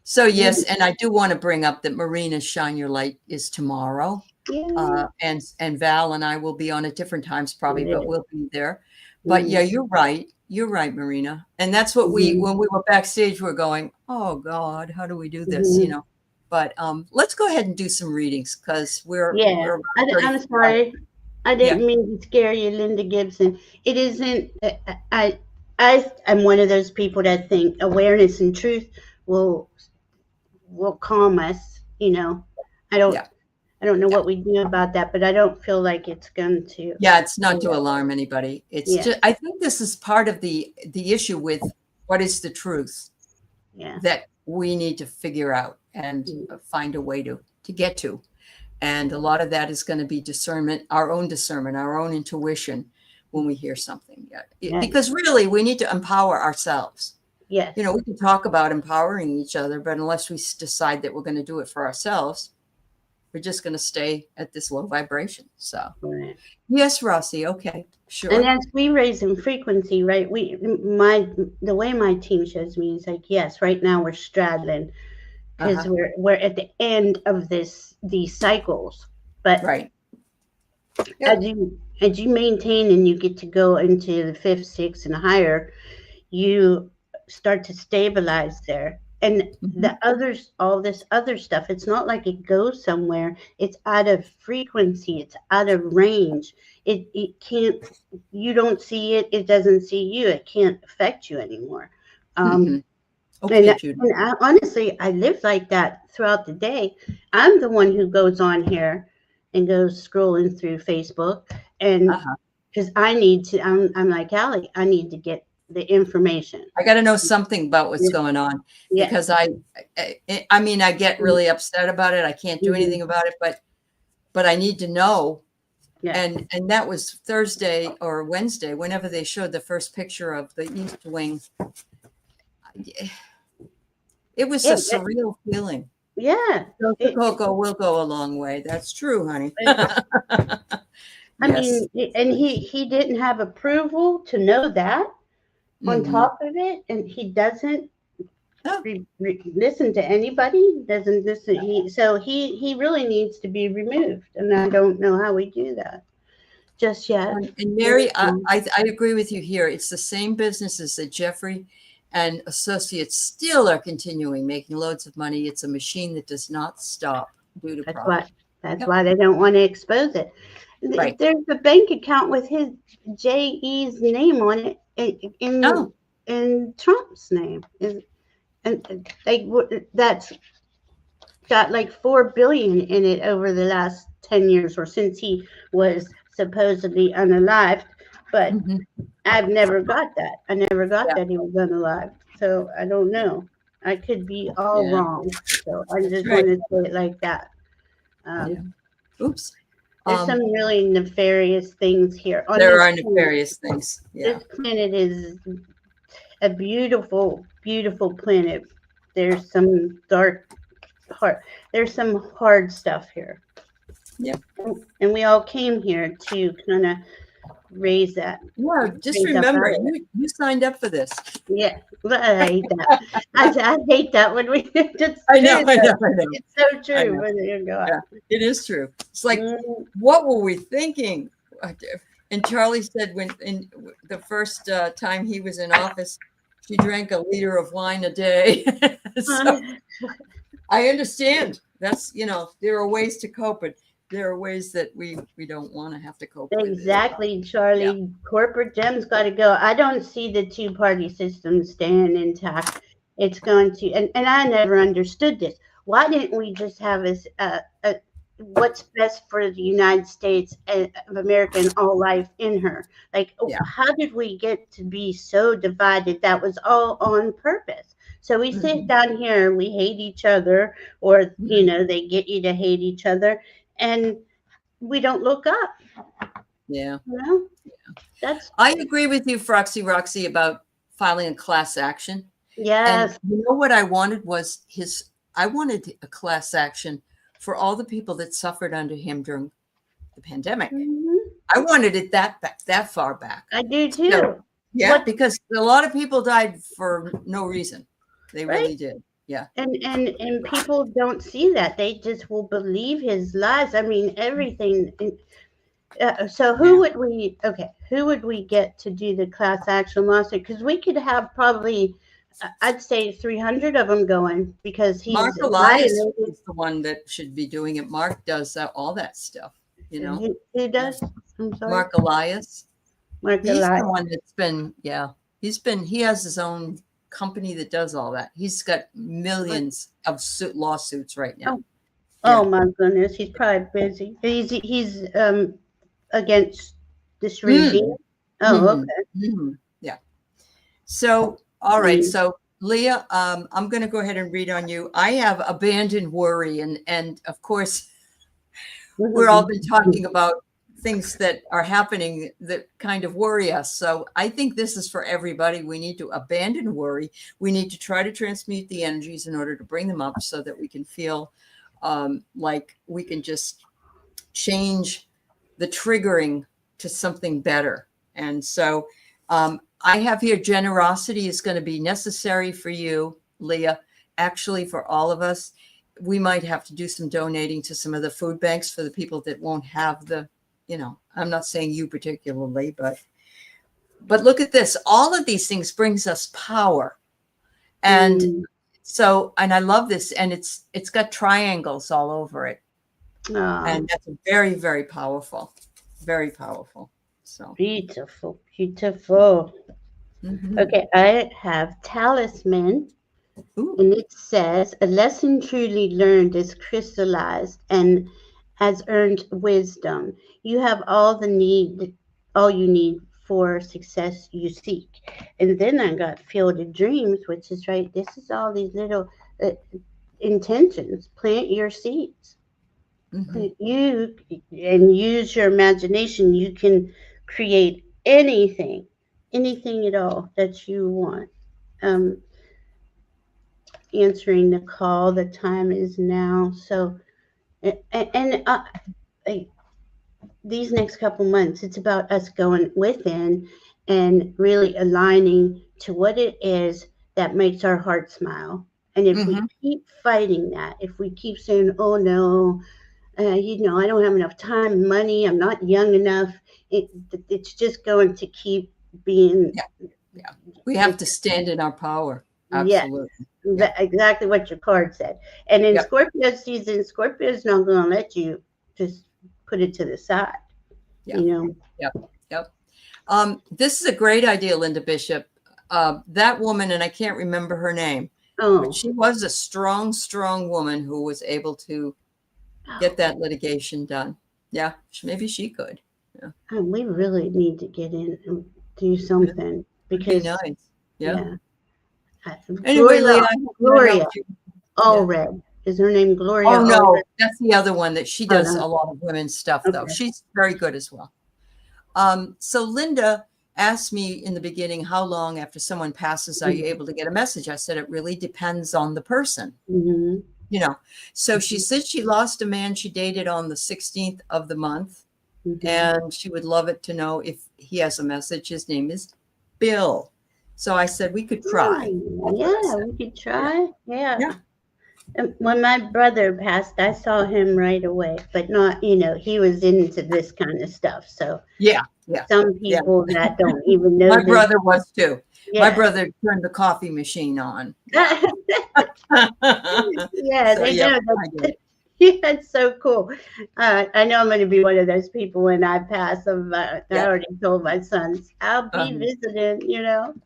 So yes, Mm, and I do want to bring up that Marina's Shine Your Light is tomorrow. yeah, And Val and I will be on at different times probably, it but is. we'll be there. But yeah, Mm, you're right. You're right, Marina. And that's what mhm, when we were backstage, we're going, oh God, how do we do this? mhm. But let's go ahead and do some readings because Yeah, we're about 30. I'm sorry. I Yeah. didn't mean to scare you, Linda Gibson. It isn't. I am one of those people that think awareness and truth will will calm us. I don't Yeah. I don't know Yeah. what we do about that, but I don't feel like it's going to. Yeah, it's not do to that. alarm anybody. It's Yeah, just I think this is part of the issue with what is the truth yeah, that we need to figure out and mm, find a way to get to. And a lot of that is going to be discernment, our own intuition when we hear something. Yeah. yeah, Because really, we need to empower ourselves. yes, We can talk about empowering each other, but unless we decide that we're going to do it for ourselves, we're just going to stay at this low vibration. So, right. yes, Rossi. Okay. And Sure. as we raise in frequency, right? The way my team shows me is like, yes, right now we're straddling because Uh-huh. we're at the end of these cycles. But Right. as Yep. you maintain and you get to go into the fifth, sixth, and higher, you start to stabilize there. And Mhm. the others, all this other stuff, it's not like it goes somewhere. It's out of frequency. It's out of range. It can't. You don't see it. It doesn't see you. It can't affect you anymore. Um, Mhm. Okay, Judy. honestly, I live like that throughout the day. I'm the one who goes on here and goes scrolling through Facebook, and Uh-huh. because I need to, I'm like Allie. I need to get the information. I got to know something about what's Yeah, going on yeah, because I mean, I get really upset about it. I can't do mhm, anything about it, but I need to know. yeah. And that was Thursday or Wednesday, whenever they showed the first picture of the East Wing. It was a It, surreal feeling. yeah. So It, Coco will go a long way. That's true, honey. it, I Yes. mean, and he didn't have approval to know that on Hmm. top of it, and he doesn't Oh, listen to anybody. Doesn't listen. He really needs to be removed, and I don't know how we do that just yet. and But, Mary, I agree with you here. It's the same businesses that Jeffrey and associates still are continuing making loads of money. It's a machine that does not stop due to that's why profit. that's Yep. why they don't want to expose it. Right. There's a bank account with his JE's name on it Oh. in Trump's name, and that's got like 4 billion in it over the last 10 years or since he was supposedly unalived. But Mhm. I've never got that. I never got Yeah. that he was unalived. So I don't know. I could be all Yeah. wrong. So I That's just right. want to say it like that. Yeah. Um, Oops. there's some really nefarious things here on There this are planet. nefarious things. Yeah. This planet is a beautiful, beautiful planet. There's some hard, there's some hard stuff here. Yep. And we all came here to kind of raise that, Yeah. Just raise up remember, out of it. you signed up for this. Yeah, but I hate that. I hate that when we just I know. say I know. that. I know. It's so I true. know. But you go. Yeah. It is true. It's like, Mm, what were we thinking? And Charlie said when in the first time he was in office, she drank a liter of wine a day. So uh, I understand. That's there are ways to cope, but there are ways that we don't want to have to cope with it. Exactly, Yeah. Charlie. Corporate Dem's got to go. I don't see the two-party system staying intact. It's going to, and I never understood this. Why didn't we just have a what's best for the United States of America and all life in her? Like, Yeah. how did we get to be so divided? That was all on purpose. So we sit Mhm. down here and we hate each other, or Mhm. they get you to hate each other, and we don't look up. Yeah. You know, that's I agree with you, Froxy Roxy, about filing a class action. And yes. you know what I wanted was I wanted a class action for all the people that suffered under him during the pandemic. Mhm. I wanted it that far back. I do So, too. yeah, What because a lot of people died for no reason. They right? really did. Yeah. And people don't see that. They just will believe his lies. I mean, everything. So who Yeah. would we? Okay, who would we get to do the class action lawsuit? Because we could have probably, I'd say 300 of them going because Mark he's Elias violated. is the one that should be doing it. Mark does all that stuff, you know. Who Yeah. does? I'm sorry, Mark Elias. Mark He's the Eli. one that's been, yeah, he has his own company that does all that. He's got millions of lawsuits right now. Oh, Yeah. oh my goodness, he's probably busy. He's against this regime. Mm. Oh, Hmm. okay. Hmm. Yeah. So, all right. Mm. So, Leah, I'm going to go ahead and read on you. I have abandoned worry, and of course, we're all been talking about things that are happening that kind of worry us. So I think this is for everybody. We need to abandon worry. We need to try to transmute the energies in order to bring them up so that we can feel like we can just change the triggering to something better. And so I have here generosity is going to be necessary for you, Leah, actually for all of us. We might have to do some donating to some of the food banks for the people that won't have I'm not saying you particularly, but look at this. All of these things brings us power. And Mm. so, and I love this, and it's got triangles all over it. Ah, And that's very, very powerful. Very powerful. So, beautiful, beautiful. mhm. Okay, I have talisman, Ooh. and it says a lesson truly learned is crystallized and has earned wisdom. You have all you need for success you seek. And then I got field of dreams, which is right. This is all these little uh, intentions. Plant your seeds. Mhm. You and use your imagination. You can create anything at all that you want. Um, Answering the call. The time is now. So, and I, these next couple months, it's about us going within and really aligning to what it is that makes our heart smile. And if we Mhm. keep fighting that, if we keep saying, "Oh no, I don't have enough time, money, I'm not young enough," it, it's just going to keep being. Yeah. Yeah. We have to stand in our power. Yes, Absolutely. Yeah. exactly what your card said. And in Yep. Scorpio season, Scorpio's not going to let you just put it to the side. Yeah. You know. Yep. Yep. This is a great idea, Linda Bishop. That woman, and I can't remember her name, but Oh, she was a strong, strong woman who was able to get that litigation done. Yeah, maybe she could. Yeah, we really need to get in and do yeah, something would be because, nice. Yeah. yeah, Anyway, Gloria, Leah, I hope that Gloria helped you. Yeah. Allred. Is her name Gloria Oh Allred? no, that's the other one that she Oh, does no. a lot of women's stuff though. Okay. She's very good as well. So Linda asked me in the beginning, how long after someone passes are you able to get a message? I said, it really depends on the person, Mm-hmm. you know. So she Mm-hmm. said she lost a man she dated on the 16th of the month, Mm-hmm. and she would love it to know if he has a message. His name is Bill. So I said we could try. That's what I Yeah, said. we could Yeah. try. Yeah. Yeah. And when my brother passed, I saw him right away, but not, he was into this kind of stuff. So Yeah. Yeah. some Yeah. people that don't even know My this, brother was too. My yeah. brother turned the coffee machine on. Yeah. Yeah, So they yeah, know I that did. Yeah, it's so cool. I know I'm going to be one of those people when I pass. I Yeah. already told my sons, I'll be Um, visiting.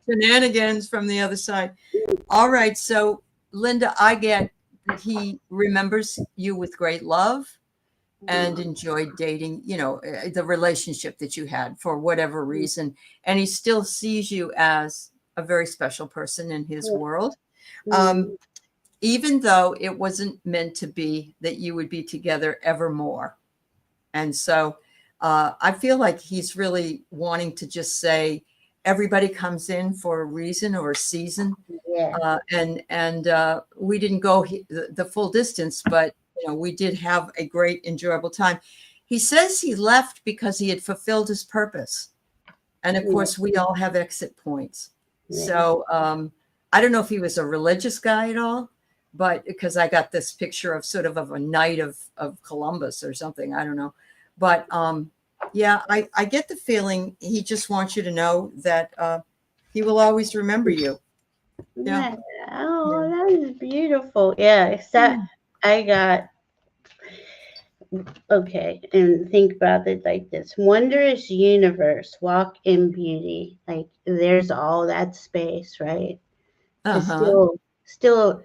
Shenanigans from the other side. All right. So, Linda, I get that he remembers you with great love and enjoyed dating, the relationship that you had for whatever reason. And he still sees you as a very special person in his world. Um, Mm, even though it wasn't meant to be that you would be together evermore. And so I feel like he's really wanting to just say everybody comes in for a reason or a season. yeah. And we didn't go the full distance, but we did have a great, enjoyable time. He says he left because he had fulfilled his purpose, and of Yeah. course, we all have exit points. Yeah. So I don't know if he was a religious guy at all, but because I got this picture of sort of a knight of Columbus or something, I don't know. But yeah, I get the feeling he just wants you to know that he will always remember you. Yeah. Yeah. Yeah. Oh, that is beautiful. Yeah, except I got okay, and think about it like this: wondrous universe, walk in beauty. Like there's all that space, right? But Uh-huh. still,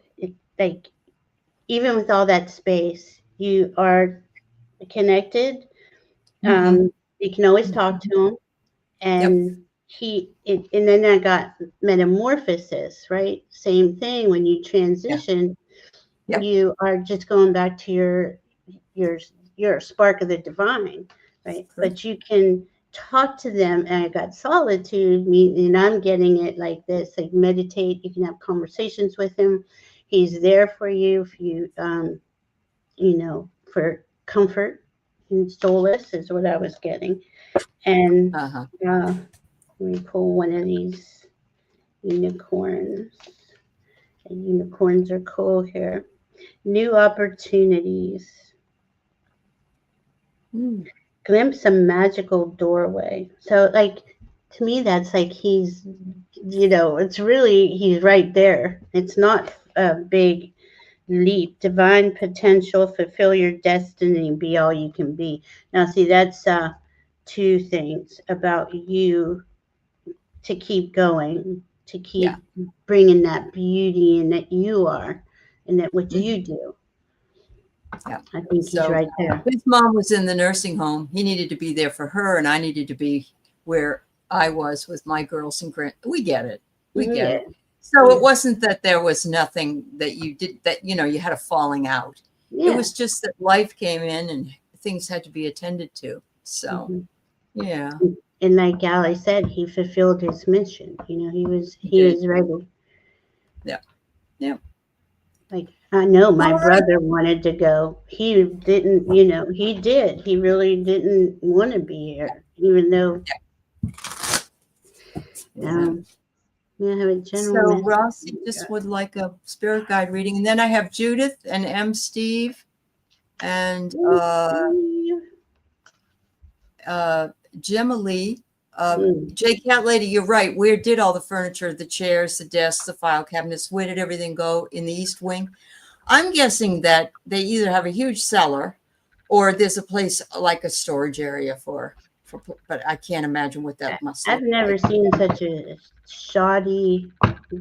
like even with all that space, you are connected. Mm-hmm. You can always talk Mm-hmm. to him, Yep. and then I got metamorphosis, right? Same thing when you Yeah. transition, Yep. you are just going back to your your spark of the divine, right? Good. But you can talk to them, and I got solitude, and I'm getting it like this: like meditate. You can have conversations with him. He's there for you if for comfort and solace is what I was getting. And Uh-huh. let me pull one of these unicorns. And unicorns are cool here. New opportunities. Mm. Glimpse a magical doorway. So, like, to me, that's like it's really, he's right there. It's not a big leap. Divine potential, fulfill your destiny, be all you can be. Now, see, that's two things about you to keep going, to Yeah. keep bringing that beauty in that you are and that what Mhm. you do. Yeah. I think he's So right there. his mom was in the nursing home. He needed to be there for her, and I needed to be where I was with my girls and grand. We get it. We get Yeah, it. So it yeah, wasn't that there was nothing that you did that, you had a falling out. It yeah. was just that life came in and things had to be attended to. So, Mhm. yeah, And like Ali said, he fulfilled his mission. He was he he did. was ready. Yeah. Yeah. Like I know All my right. brother wanted to go. He didn't, he did. He really didn't want to be here, even though Yeah. um I have a general So message. Rossi just would like a spirit guide reading. And then I have Judith and M. Steve and uh, Jim Ali. Mm. Jay Cat Lady, you're right. Where did all the furniture, the chairs, the desks, the file cabinets, where did everything go in the East Wing? I'm guessing that they either have a huge cellar or there's a place like a storage area but I can't imagine what that must I've look never like. seen such a shoddy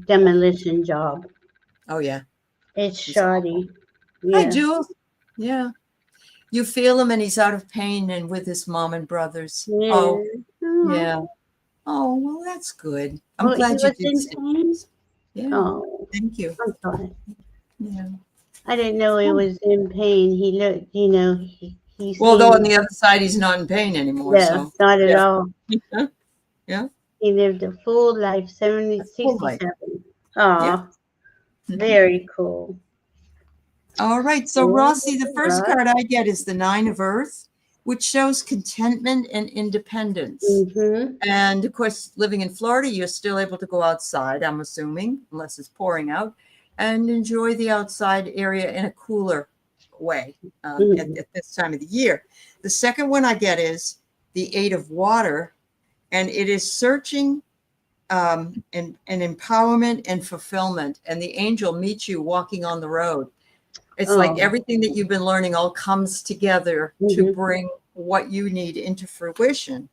demolition job. Oh, yeah. It's It's awful. shoddy. Hi, Yeah. Jules. Yeah. You feel him and he's out of pain and with his mom and brothers. Yeah. Oh, Oh, yeah. Oh, well, that's good. I'm oh, he glad you was did in say pain? this. Yeah. Oh, Thank you. I'm sorry. Yeah. I didn't know he Oh. was in pain. He looked, he Well, though on seemed, the other side, he's not in pain anymore. no, So, not at yeah. all. Yeah. He lived a full life, 70, That's cool. Like, 67. yeah. Oh, very cool. All right. So, Rossi, the first card I get is the Nine of Earth, which shows contentment and independence. Mm-hmm. And of course, living in Florida, you're still able to go outside, I'm assuming, unless it's pouring out, and enjoy the outside area in a cooler way Mm-hmm. at this time of the year. The second one I get is the Eight of Water, and it is searching and empowerment and fulfillment. And the angel meets you walking on the road. It's like Oh. everything that you've been learning all comes together to Hmm. bring what you need into fruition.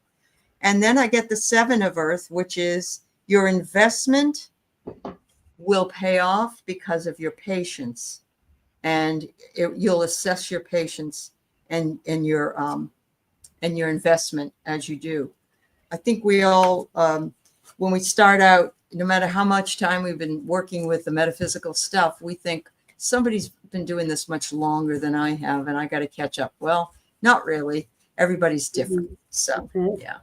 And then I get the 7 of Earth, which is your investment will pay off because of your patience. And you'll assess your patience and your investment as you do. I think we all, when we start out, no matter how much time we've been working with the metaphysical stuff, we think somebody's been doing this much longer than I have, and I got to catch up. Well, not really. Everybody's different. So, Okay. yeah,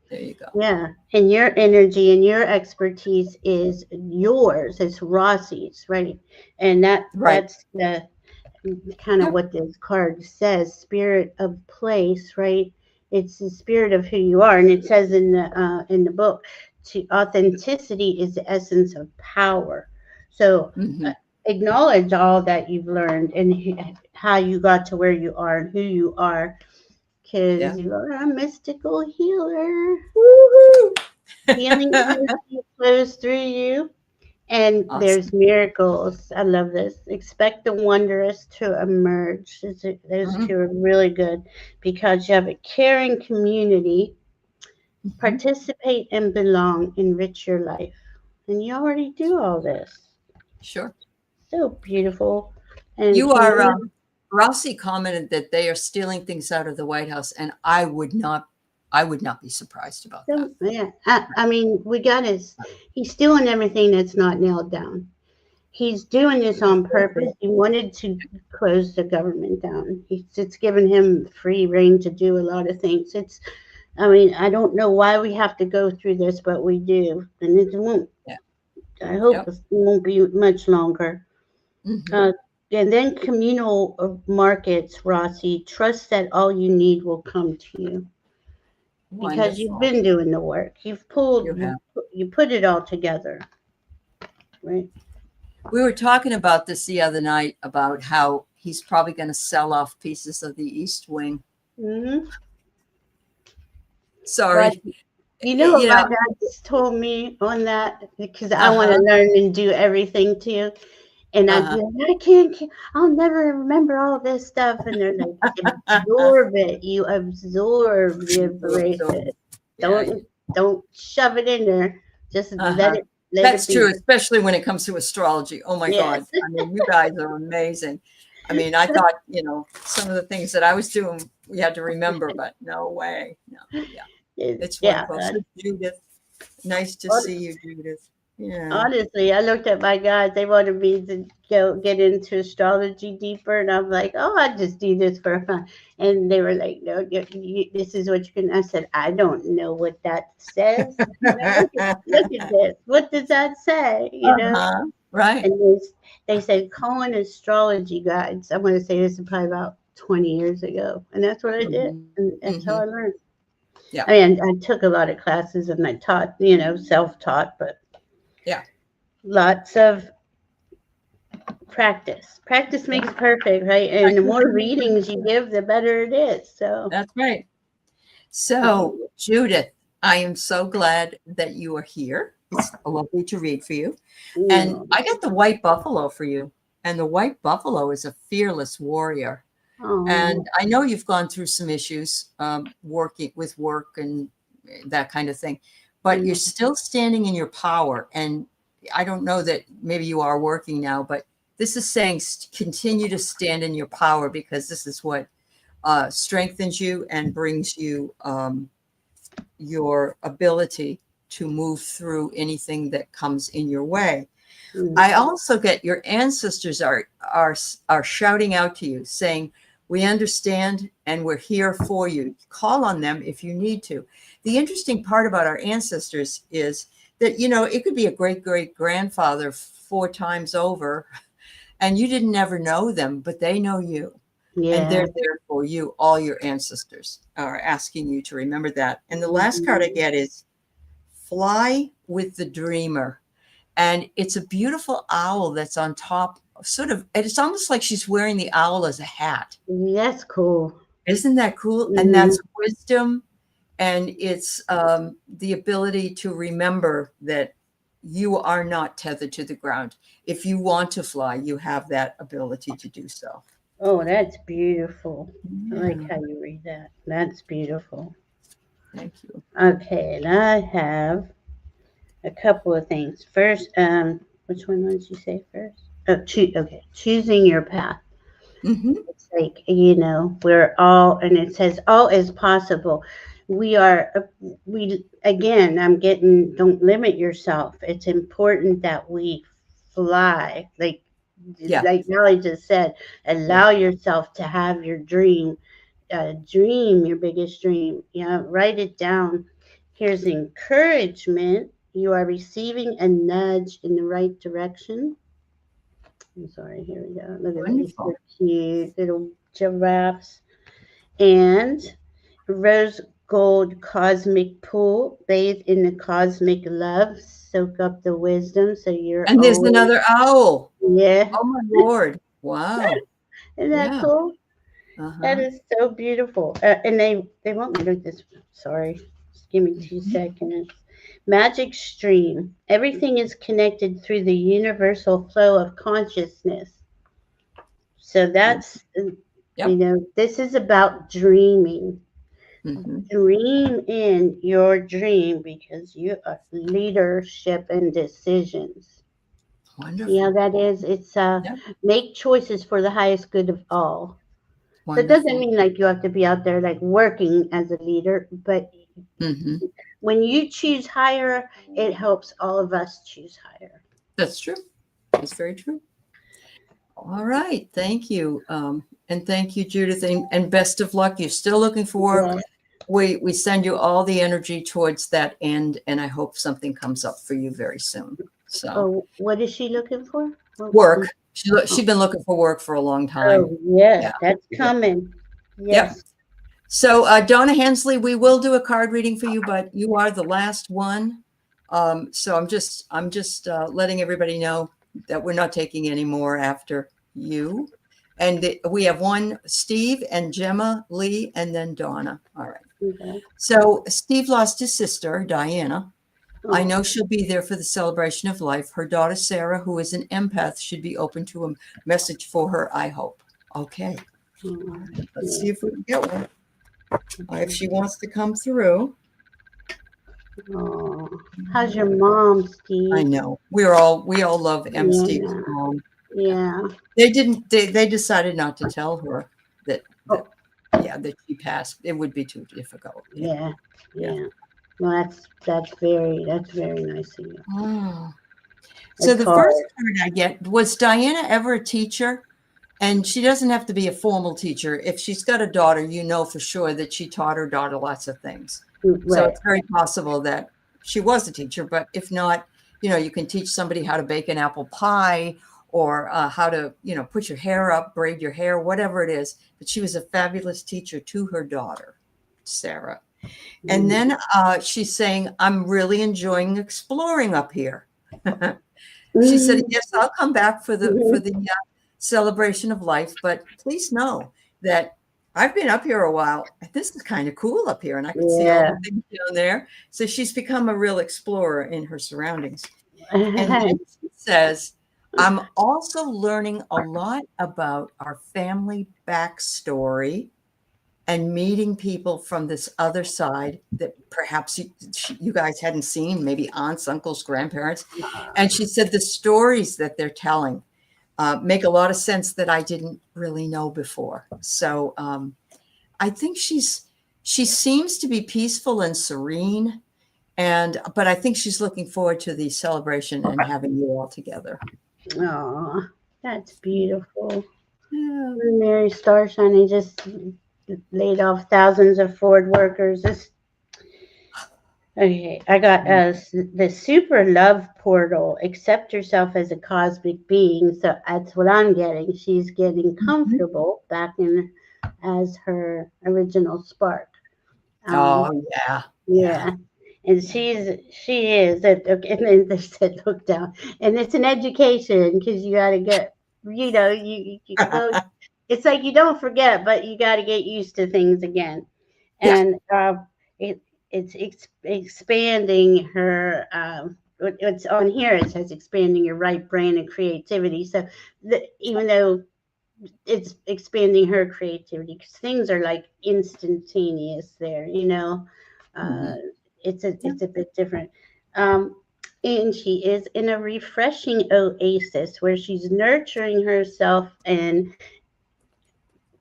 there you go. Yeah, and your energy and your expertise is yours. It's Rossi's, right? And Right. that's the kind of Yep. what this card says, spirit of place, right? It's the spirit of who you are, and it says in the book, to authenticity is the essence of power. So Mm-hmm. acknowledge all that you've learned and how you got to where you are and who you are, Yeah. because you are a mystical healer. Woo-hoo! Healing energy flows through you, and there's Awesome. miracles. I love this. Expect the wondrous to emerge. Those Mm-hmm. two are really good because you have a caring community. Mm-hmm. Participate and belong. Enrich your life. And you already do all this. Sure. So beautiful. And You are, community. Rossi commented that they are stealing things out of the White House, and I would not be surprised about that. So, yeah, I mean, we got his. He's doing everything that's not nailed down. He's doing this on purpose. He wanted to close the government down. It's given him free reign to do a lot of things. I mean, I don't know why we have to go through this, but we do. And it won't, Yeah. I hope Yep. it won't be much longer. Mm-hmm. Uh, and then communal markets, Rossi, trust that all you need will come to you because you've Wonderful. been doing the work. You have. You put it all together, right? We were talking about this the other night about how he's probably going to sell off pieces of the East Wing. Hmm. But Sorry. you know what You my know, dad's told me on that because I want to uh-huh. learn and do everything too. And I'd Uh-huh. be like, I'll never remember all this stuff. And they're like, absorb it. You absorb the information. Yeah. Don't don't shove it in there. Just Uh-huh. let it That's be. true, especially when it comes to astrology. Oh my Yes. God. I mean, you guys are amazing. I mean, I thought, some of the things that I was doing, we had to remember, but no way. No. Yeah. It's Yeah. wonderful. So, Judith, nice to Hon- see you, Judith. Yeah. Honestly, I looked at my guys. They wanted me to go get into astrology deeper, and I'm like, "Oh, I just do this for fun." And they were like, "No, this is what you can." I said, "I don't know what that says. Look at this. What does that say? You know?" Uh-huh. Right. And they said, "Cohen astrology guides." I'm going to say this is probably about 20 years ago, and that's what I did, Mhm. and that's how Mhm. I learned. Yeah. I mean, I took a lot of classes and I taught, self-taught, but Yeah. lots of practice. Practice makes perfect, right? And the more readings you give, the better it is. So, That's right. So, Judith, I am so glad that you are here. It's lovely to read for you. And no. I got the white buffalo for you. And the white buffalo is a fearless warrior. Oh. And I know you've gone through some issues working with work and that kind of thing, but you're Mm, still standing in your power. And I don't know that maybe you are working now, but this is saying continue to stand in your power because this is what strengthens you and brings you your ability to move through anything that comes in your way. mm, I also get your ancestors are shouting out to you saying, "We understand and we're here for you. Call on them if you need to." The interesting part about our ancestors is that it could be a great great grandfather 4 times over, and you didn't ever know them, but they know you, and yeah. they're there for you. All your ancestors are asking you to remember that. And the last card I Mhm. get is "Fly with the Dreamer." And it's a beautiful owl that's on top, sort of, it's almost like she's wearing the owl as a hat. That's cool. Isn't that cool? And Hmm. that's wisdom. And it's the ability to remember that you are not tethered to the ground. If you want to fly, you have that ability to do so. Oh, that's beautiful. I like Yeah, how you read that. That's beautiful. thank you. Okay, and I have a couple of things. First, which one did you say first? Oh, okay, choosing your path. Hmm. It's like, we're all, and it says all is possible. We are, again, I'm getting, don't limit yourself. It's important that we fly. Yeah, Like Nellie just said, yeah, allow yourself to have your dream, dream your biggest dream. Yeah, write it down. Here's encouragement. You are receiving a nudge in the right direction. I'm sorry, here we go. Look at these so wonderful. cute little giraffes. And rose gold cosmic pool, bathe in the cosmic love, soak up the wisdom so you're And there's always, another owl. yeah. Oh my Lord. Wow. Isn't that Yeah. cool? That Uh-huh. is so beautiful. And they want me to do this. Sorry. Just give me 2 seconds. Magic stream. Everything is connected through the universal flow of consciousness. So Mm. that's, Yep. this is about dreaming. Hmm. Dream in your dream because you are leadership and decisions. See how Wonderful. that is? It's Yep. make choices for the highest good of all. So it doesn't Wonderful. mean like you have to be out there like working as a leader, but Hmm. when you choose higher, it helps all of us choose higher. That's true. That's very true. All right. Thank you. And thank you, Judith. And best of luck. You're still looking for work. Yeah. We send you all the energy towards that end, and I hope something comes up for you very soon. So Oh, what is she looking for? work. Oh, She's been looking for work for a long time. oh, yeah, Yeah. that's Yeah. coming. Yep. Yes. So Donna Hensley, we will do a card reading for you, but you are the last one. So I'm just letting everybody know that we're not taking any more after you. And we have one, Steve and Gemma, Lee, and then Donna. All right. Okay. So Steve lost his sister, Diana. I Oh, know she'll be there for the celebration of life. Her daughter, Sarah, who is an empath, should be open to a message for her, I hope. Okay. oh, Let's yeah. see if we can get one. If she wants to come through. Oh, how's your mom, I Steve? know. We all love M. Steve's Yeah, mom. Yeah. yeah. They decided not to tell her that Oh, yeah, that she passed. It would be too difficult. Yeah. yeah, Yeah. yeah. Well, that's very nice of you. Oh. So It's the first hard. card I get, was Diana ever a teacher? And she doesn't have to be a formal teacher. If she's got a daughter, you know for sure that she taught her daughter lots of things. So Right. it's very possible that she was a teacher, but if not, you can teach somebody how to bake an apple pie or how to, put your hair up, braid your hair, whatever it is. But she was a fabulous teacher to her daughter, Sarah. And Mm. then she's saying, I'm really enjoying exploring up here. She said, Mhm. "Yes, I'll come back for the Mhm. celebration of life, but please know that I've been up here a while. This is kind of cool up here, and I could see all the Yeah. things down there." So she's become a real explorer in her surroundings. And then she says, "I'm also learning a lot about our family backstory and meeting people from this other side that perhaps you guys hadn't seen, maybe aunts, uncles, grandparents." And she said the stories that they're telling make a lot of sense that I didn't really know before. So I think she seems to be peaceful and serene, but I think she's looking forward to the celebration and having you all together. Oh, that's beautiful. Yeah. Mary Starshine just laid off thousands of Ford workers. Okay, I got the super love portal. Accept yourself as a cosmic being. So that's what I'm getting. She's getting Mhm. comfortable back in as her original spark. Um, Oh yeah, yeah. yeah, and she is. Okay, and then they said look down, and it's an education because you got to get. You go. It's like you don't forget, but you got to get used to things again, Yeah. and it it's expanding her. it's on here. It says expanding your right brain and creativity. So even though it's expanding her creativity, because things are like instantaneous there, uh, Mhm. Yeah. it's a bit different. Um, and she is in a refreshing oasis where she's nurturing herself and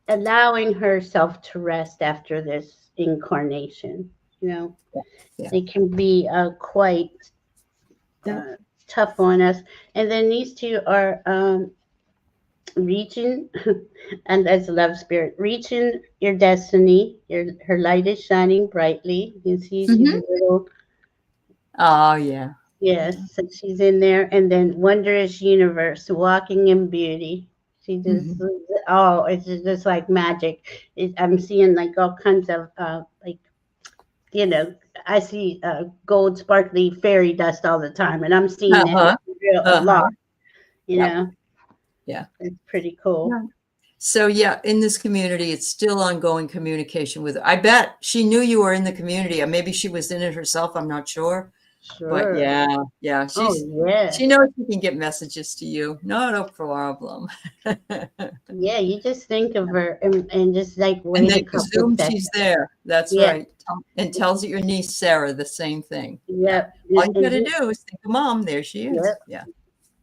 allowing herself to rest after this incarnation. You know, Yeah. Yeah. it can be quite Yeah. uh, tough on us. And then these two are reaching, and as a love spirit, reaching your destiny. Her light is shining brightly. You can see she's a Mhm. little, Oh, yeah. yes, Yeah. so she's in there. And then wondrous universe, walking in beauty. She just, Mhm. oh, it's just like magic. I'm seeing like all kinds of like, you know, I see gold sparkly fairy dust all the time, and I'm seeing it Uh-huh. a Uh-huh. lot. You Yep. know, Yeah. it's pretty cool. Yeah. So yeah, in this community, it's still ongoing communication with her. I bet she knew you were in the community. Or maybe she was in it herself. I'm not sure. But Sure. yeah, yeah, Oh she yes. knows she can get messages to you. No, no problem. Yeah, you just think of her and just like And wait a then couple presume she's seconds. there. That's Yeah. right. And tells your niece Sarah the same thing. Yeah. Yep. All you And gotta do is think of mom. There she is. yep. Yeah.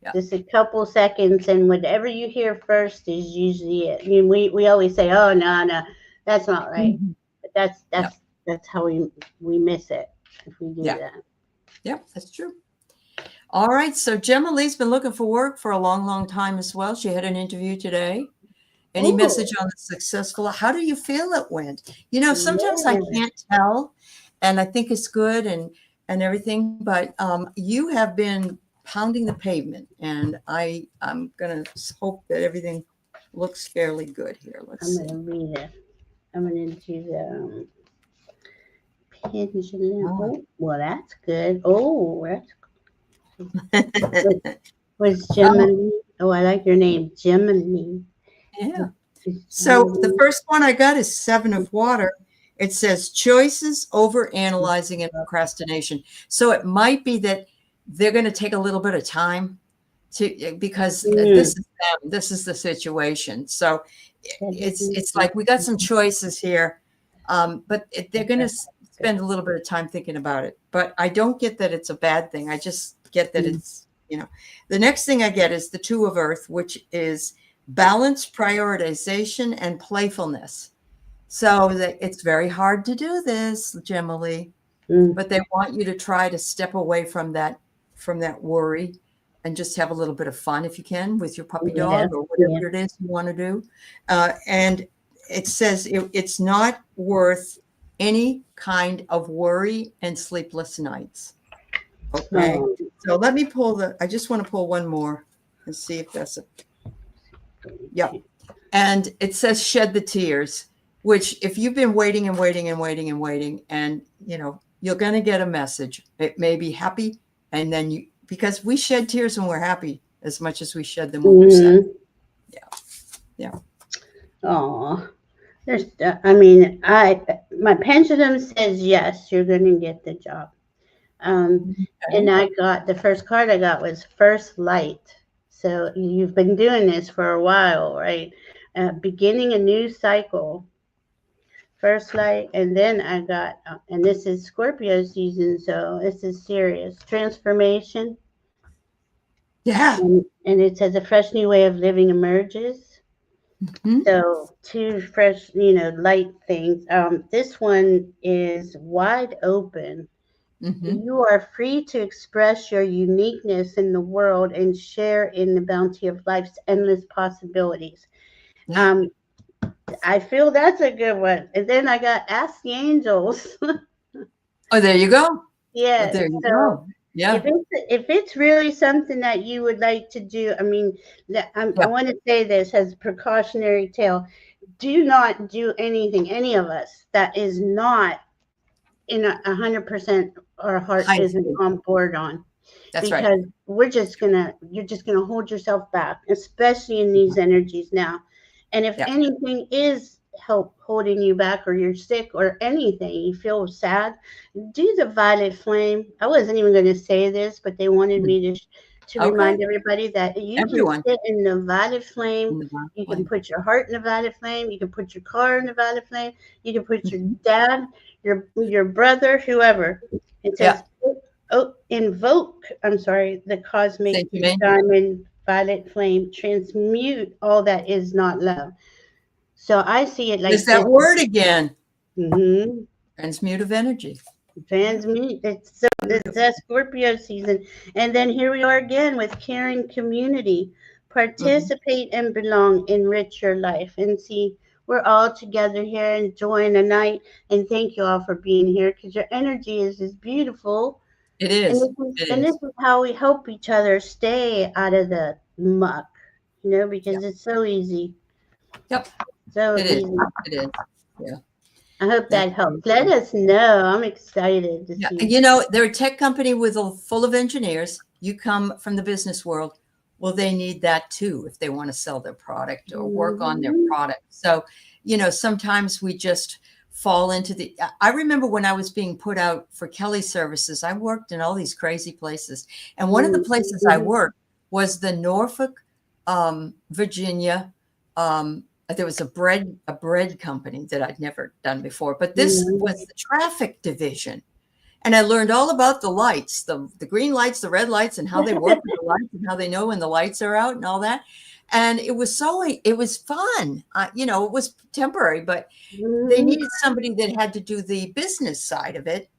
Yeah. Just a couple seconds, and whatever you hear first is usually it. I mean, we always say, "Oh no, no, that's not right," Mhm. but that's Yeah. that's how we miss it if we do Yeah. that. Yeah. That's true. All right. So Gemma Lee's been looking for work for a long, long time as well. She had an interview today. Any Oh, message on the successful? How do you feel it went? You know, sometimes I yeah. can't tell, and I think it's good and everything. But you have been pounding the pavement, and I'm gonna hope that everything looks fairly good here. Let's I'm see. gonna read it. I'm gonna do the pendulum. Oh. Oh, well, that's good. Oh, that's good. Oh, Was Gemini? Oh, I like your name, Gemini. yeah. Is So the Gemini? first one I got is Seven of Water. It says choices over analyzing and procrastination. So it might be that they're going to take a little bit of time to because this Mm. is them, this is the situation. So it's Mm. like we got some choices here, but they're going to spend a little bit of time thinking about it. But I don't get that it's a bad thing. I just get that it's the next thing I get is the Two of Earth, which is balance, prioritization, and playfulness. So that it's very hard to do this, Gemily, Mm. but they want you to try to step away from that worry and just have a little bit of fun if you can with your puppy Yeah, dog or yeah. whatever it is you want to do. And it says it's not worth any kind of worry and sleepless nights. Okay. Oh, So I just want to pull one more and see if that's a, yep. And it says shed the tears, which if you've been waiting and waiting and waiting and waiting, and you're going to get a message. It may be happy, and then because we shed tears when we're happy as much as we shed them when we're sad. mm-hmm. Yeah. Yeah. Oh, there's. I mean, my pendulum says yes. You're going to get the job. Um, and Okay. I got the first card I got was First Light. So you've been doing this for a while, right? Beginning a new cycle. First Light, and then I got, and this is Scorpio season, so this is serious transformation. Yeah. And it says a fresh new way of living emerges. Hmm. So two fresh, light things. This one is wide open. Hmm. You are free to express your uniqueness in the world and share in the bounty of life's endless possibilities. Yeah. Um, I feel that's a good one. And then I got Ask the Angels. Oh, there you go. Oh, Yes. there you So go. Yeah. if it's really something that you would like to do, I mean, I Yeah. want to say this as a precautionary tale. Do not do anything, any of us, that is not in 100% our heart High isn't school. on board on, That's right. because you're just gonna hold yourself back, especially in these energies now. And if Yeah. anything is help holding you back, or you're sick or anything, you feel sad, do the violet flame. I wasn't even going to say this, but they wanted Mhm. me to Okay. remind everybody that you can Everyone sit in the violet flame. in the back You can lane. put your heart in the violet flame. You can put your car in the violet flame. You can put your Mhm. dad, your brother, whoever. It Yeah. says, oh, invoke. I'm sorry, the cosmic Saint Germain. diamond violet flame. Transmute all that is not love. So I see it There's like that this. word again. Mm-hmm. Transmute of energy. Yeah. Transmute. It's Beautiful. that Scorpio season. And then here we are again with caring community. Mhm. Participate and belong, enrich your life. And see, we're all together here enjoying the night. And thank you all for being here, because your energy is just beautiful. It And is. this is It and this is. is how we help each other stay out of the muck, Yeah. because it's so easy. Yep. So It is. easy. It is. Yeah. I hope That's that helps. very Let true. us know. I'm excited to Yeah. see. You know, they're a tech company with full of engineers. You come from the business world. Well, they need that too if they want to sell their product or work on their Mhm. product. So, sometimes we just fall into I remember when I was being put out for Kelly services, I worked in all these crazy places. And one of the Mhm. places I Mhm. worked was the Norfolk, Virginia. There was a bread company that I'd never done before, but this Mhm. was the traffic division. And I learned all about the lights, the green lights, the red lights, and how they work with the lights and how they know when the lights are out and all that. And it was fun. It was temporary, but they Mhm. needed somebody that had to do the business side of it,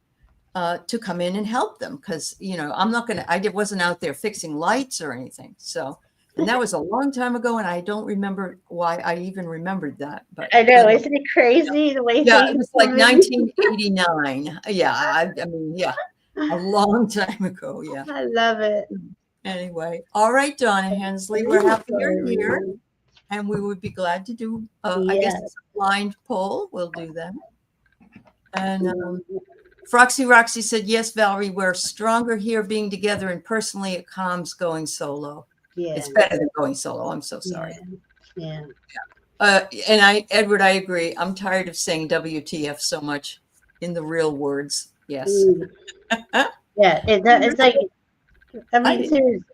to come in and help them. Because, I'm not going to, wasn't out there fixing lights or anything. So, and that was a long time ago. And I don't remember why I even remembered that, but I know, good. isn't it crazy the way Yeah, it things was like come in? 1989. Yeah, I mean, yeah, a long time ago. Yeah. I love it. Anyway, all right, Donna Hensley, we're Thank happy you're here, you. and we would be glad to do. I guess Yes. it's a blind poll. We'll do that. And Mhm. Froxy Roxy said, "Yes, Valerie, we're stronger here being together, and personally, it calms going solo. It's Yeah. better than going solo. I'm so sorry." Yeah. Yeah. And Edward, I agree. I'm tired of saying WTF so much in the real words. Yes. Mm. Yeah. It's like, I I mean, did. seriously,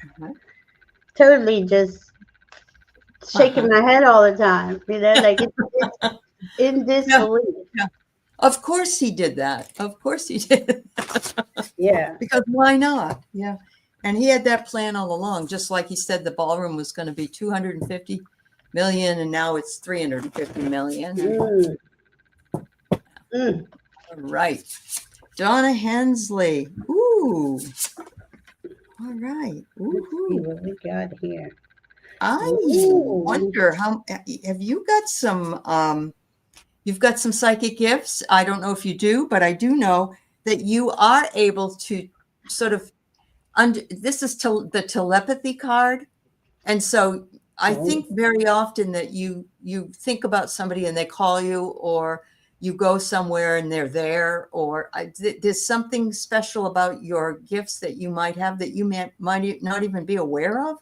Uh-huh. totally just shaking Uh-huh. my head all the time. Like it's in Yeah, disbelief. yeah. Of course he did that. Of course he did. Yeah. Because why not? Yeah. And he had that plan all along, just like he said the ballroom was going to be 250 million and now it's 350 million. And Mm. Mm. all right. Donna Hensley. Ooh. All right. Let's see Ooh. what we got here. I Ooh. wonder how have you got some you've got some psychic gifts. I don't know if you do, but I do know that you are able to sort of this is the telepathy card. And so I Oh. think very often that you think about somebody and they call you, or you go somewhere and they're there, or there's something special about your gifts that you might have that you might not even be aware of.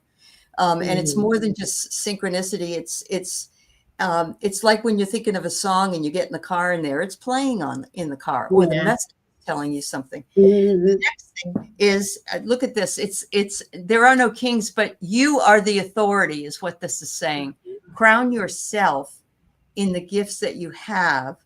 And it's Mhm. more than just synchronicity. It's like when you're thinking of a song and you get in the car and there it's playing on in the car, or the Yeah. message is telling you something. The Mhm. next thing is, look at this. It's there are no kings, but you are the authority, is what this is saying. Crown yourself in the gifts that you have,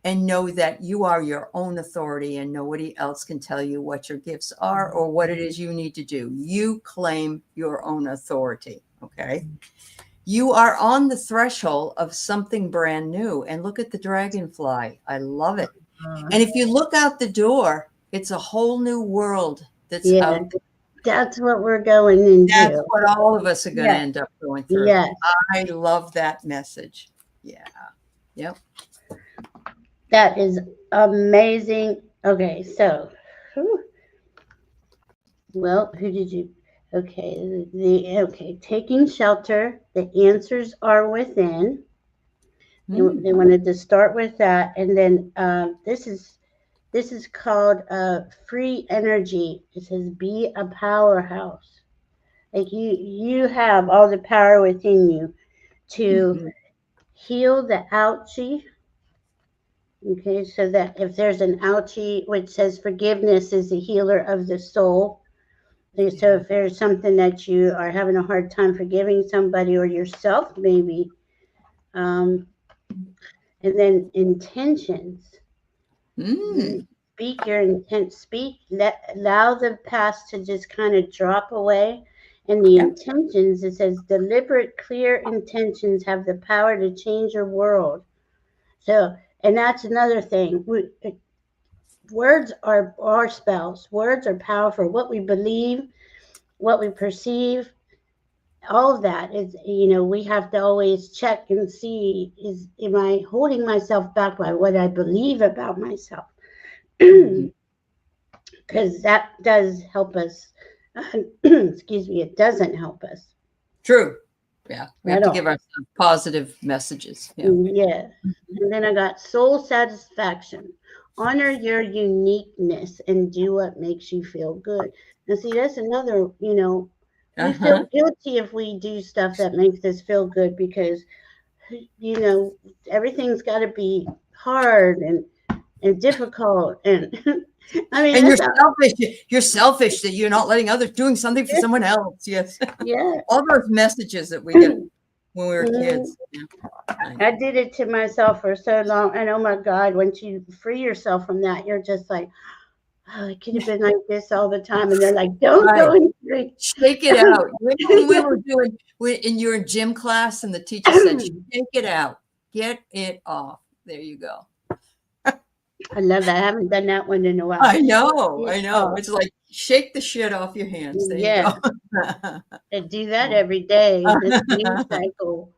and know that you are your own authority, and nobody else can tell you what your gifts are or what it is you need to do. You claim your own authority. Okay. You are on the threshold of something brand new. And look at the dragonfly. I love it. Uh, And if you look out the door, it's a whole new world that's yeah. out there. That's what we're going That's into. what all of us are going to Yeah. end up going through. Yes. I love that message. Yeah. Yep. That is amazing. Okay, so, whew, well, who did you? Okay, okay, taking shelter. The answers are within. They Mm. wanted to start with that, and then this is called free energy. It says be a powerhouse. Like you have all the power within you to Mhm. heal the ouchie. Okay, so that if there's an ouchie which says forgiveness is the healer of the soul. So if there's something that you are having a hard time forgiving somebody or yourself, maybe, and then intentions. Speak your intent. Allow the past to just kind of drop away. And the intentions, it says, deliberate, clear intentions have the power to change your world. So, and that's another thing. Words are spells. Words are powerful. What we believe, what we perceive, all of that is, we have to always check and see, am I holding myself back by what I believe about myself? Because that does help us. Excuse me, it doesn't help us. True. Yeah. We have to give ourselves positive messages. Yeah. Yeah. And then I got soul satisfaction. Honor your uniqueness and do what makes you feel good. And see, that's another, we feel guilty if we do stuff that makes us feel good because, everything's got to be hard and difficult. And I mean, and you're selfish. You're selfish that you're not letting others doing something for someone else. Yes. Yeah. All those messages that we get when we were kids. Yeah. I did it to myself for so long. And oh my God, once you free yourself from that, you're just like, oh, it could have been like this all the time. And they're like, don't go and drink. Shake it out. When we were doing, in your gym class and the teacher said, shake it out. Get it off. There you go. I love that. I haven't done that one in a while. I know. It's like shake the shit off your hands. There you go. I do that every day. This news cycle.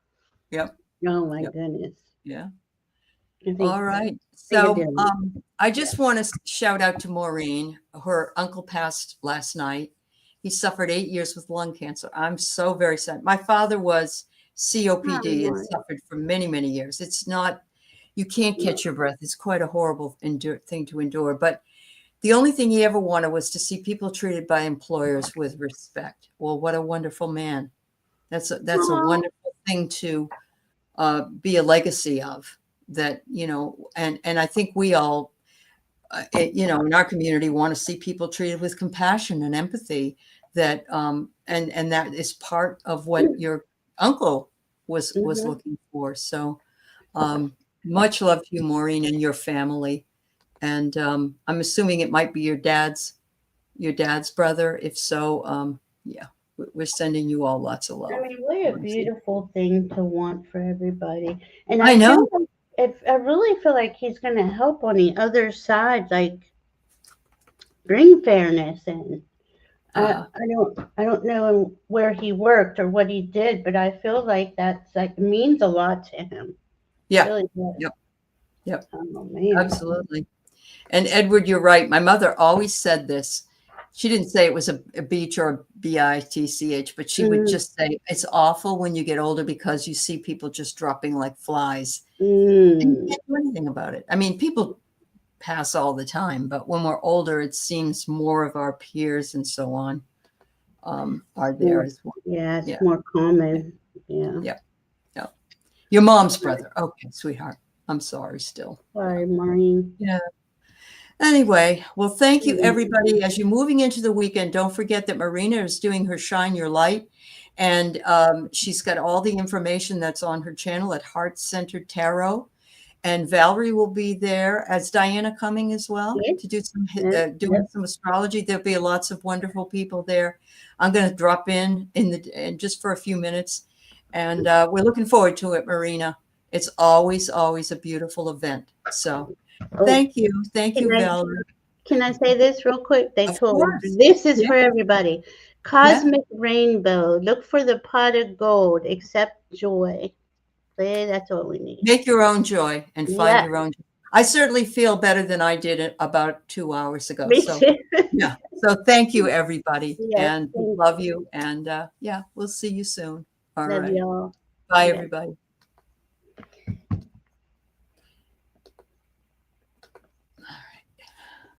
Yep. Oh my goodness. Yeah. All right. So I just want to shout out to Maureen. Her uncle passed last night. He suffered 8 years with lung cancer. I'm so very sad. My father was COPD and suffered for many, many years. It's not, you can't catch your breath. It's quite a horrible thing to endure. But the only thing he ever wanted was to see people treated by employers with respect. Well, what a wonderful man. That's a wonderful thing to be a legacy of. That, and I think we all, in our community want to see people treated with compassion and empathy, that, and that is part of what your uncle was looking for. So much love to you, Maureen, and your family. And I'm assuming it might be your dad's brother. If so, yeah, we're sending you all lots of love. I mean, what a beautiful thing to want for everybody. And I know. I really feel like he's going to help on the other side, like bring fairness in. I don't know where he worked or what he did, but I feel like that's means a lot to him. Yeah. Really Yep. Oh, man. Absolutely. And Edward, you're right. My mother always said this. She didn't say it was a beach or a bitch, but she would just say, it's awful when you get older because you see people just dropping like flies. And you can't do anything about it. I mean, people pass all the time, but when we're older, it seems more of our peers and so on are there as well. Yeah, it's more common. Yeah. Your mom's brother. Okay, sweetheart. I'm sorry still. Sorry, Maureen. Yeah. Anyway, well, thank you, everybody. As you're moving into the weekend, don't forget that Marina is doing her Shine Your Light. And she's got all the information that's on her channel at Heart Centered Tarot. And Valerie will be there. As Diana coming as well to do some doing some astrology. There'll be lots of wonderful people there. I'm going to drop in just for a few minutes. And we're looking forward to it, Marina. It's always a beautiful event. So thank you, Valerie. Can I say this real quick? They told me this is for everybody. Cosmic rainbow. Look for the pot of gold. Accept joy. That's what we need. Make your own joy and find your own joy. I certainly feel better than I did about 2 hours ago. Me so too. yeah. So thank you, everybody. Yes, and love you. And we'll see you soon. All love right. y'all. Bye, everybody.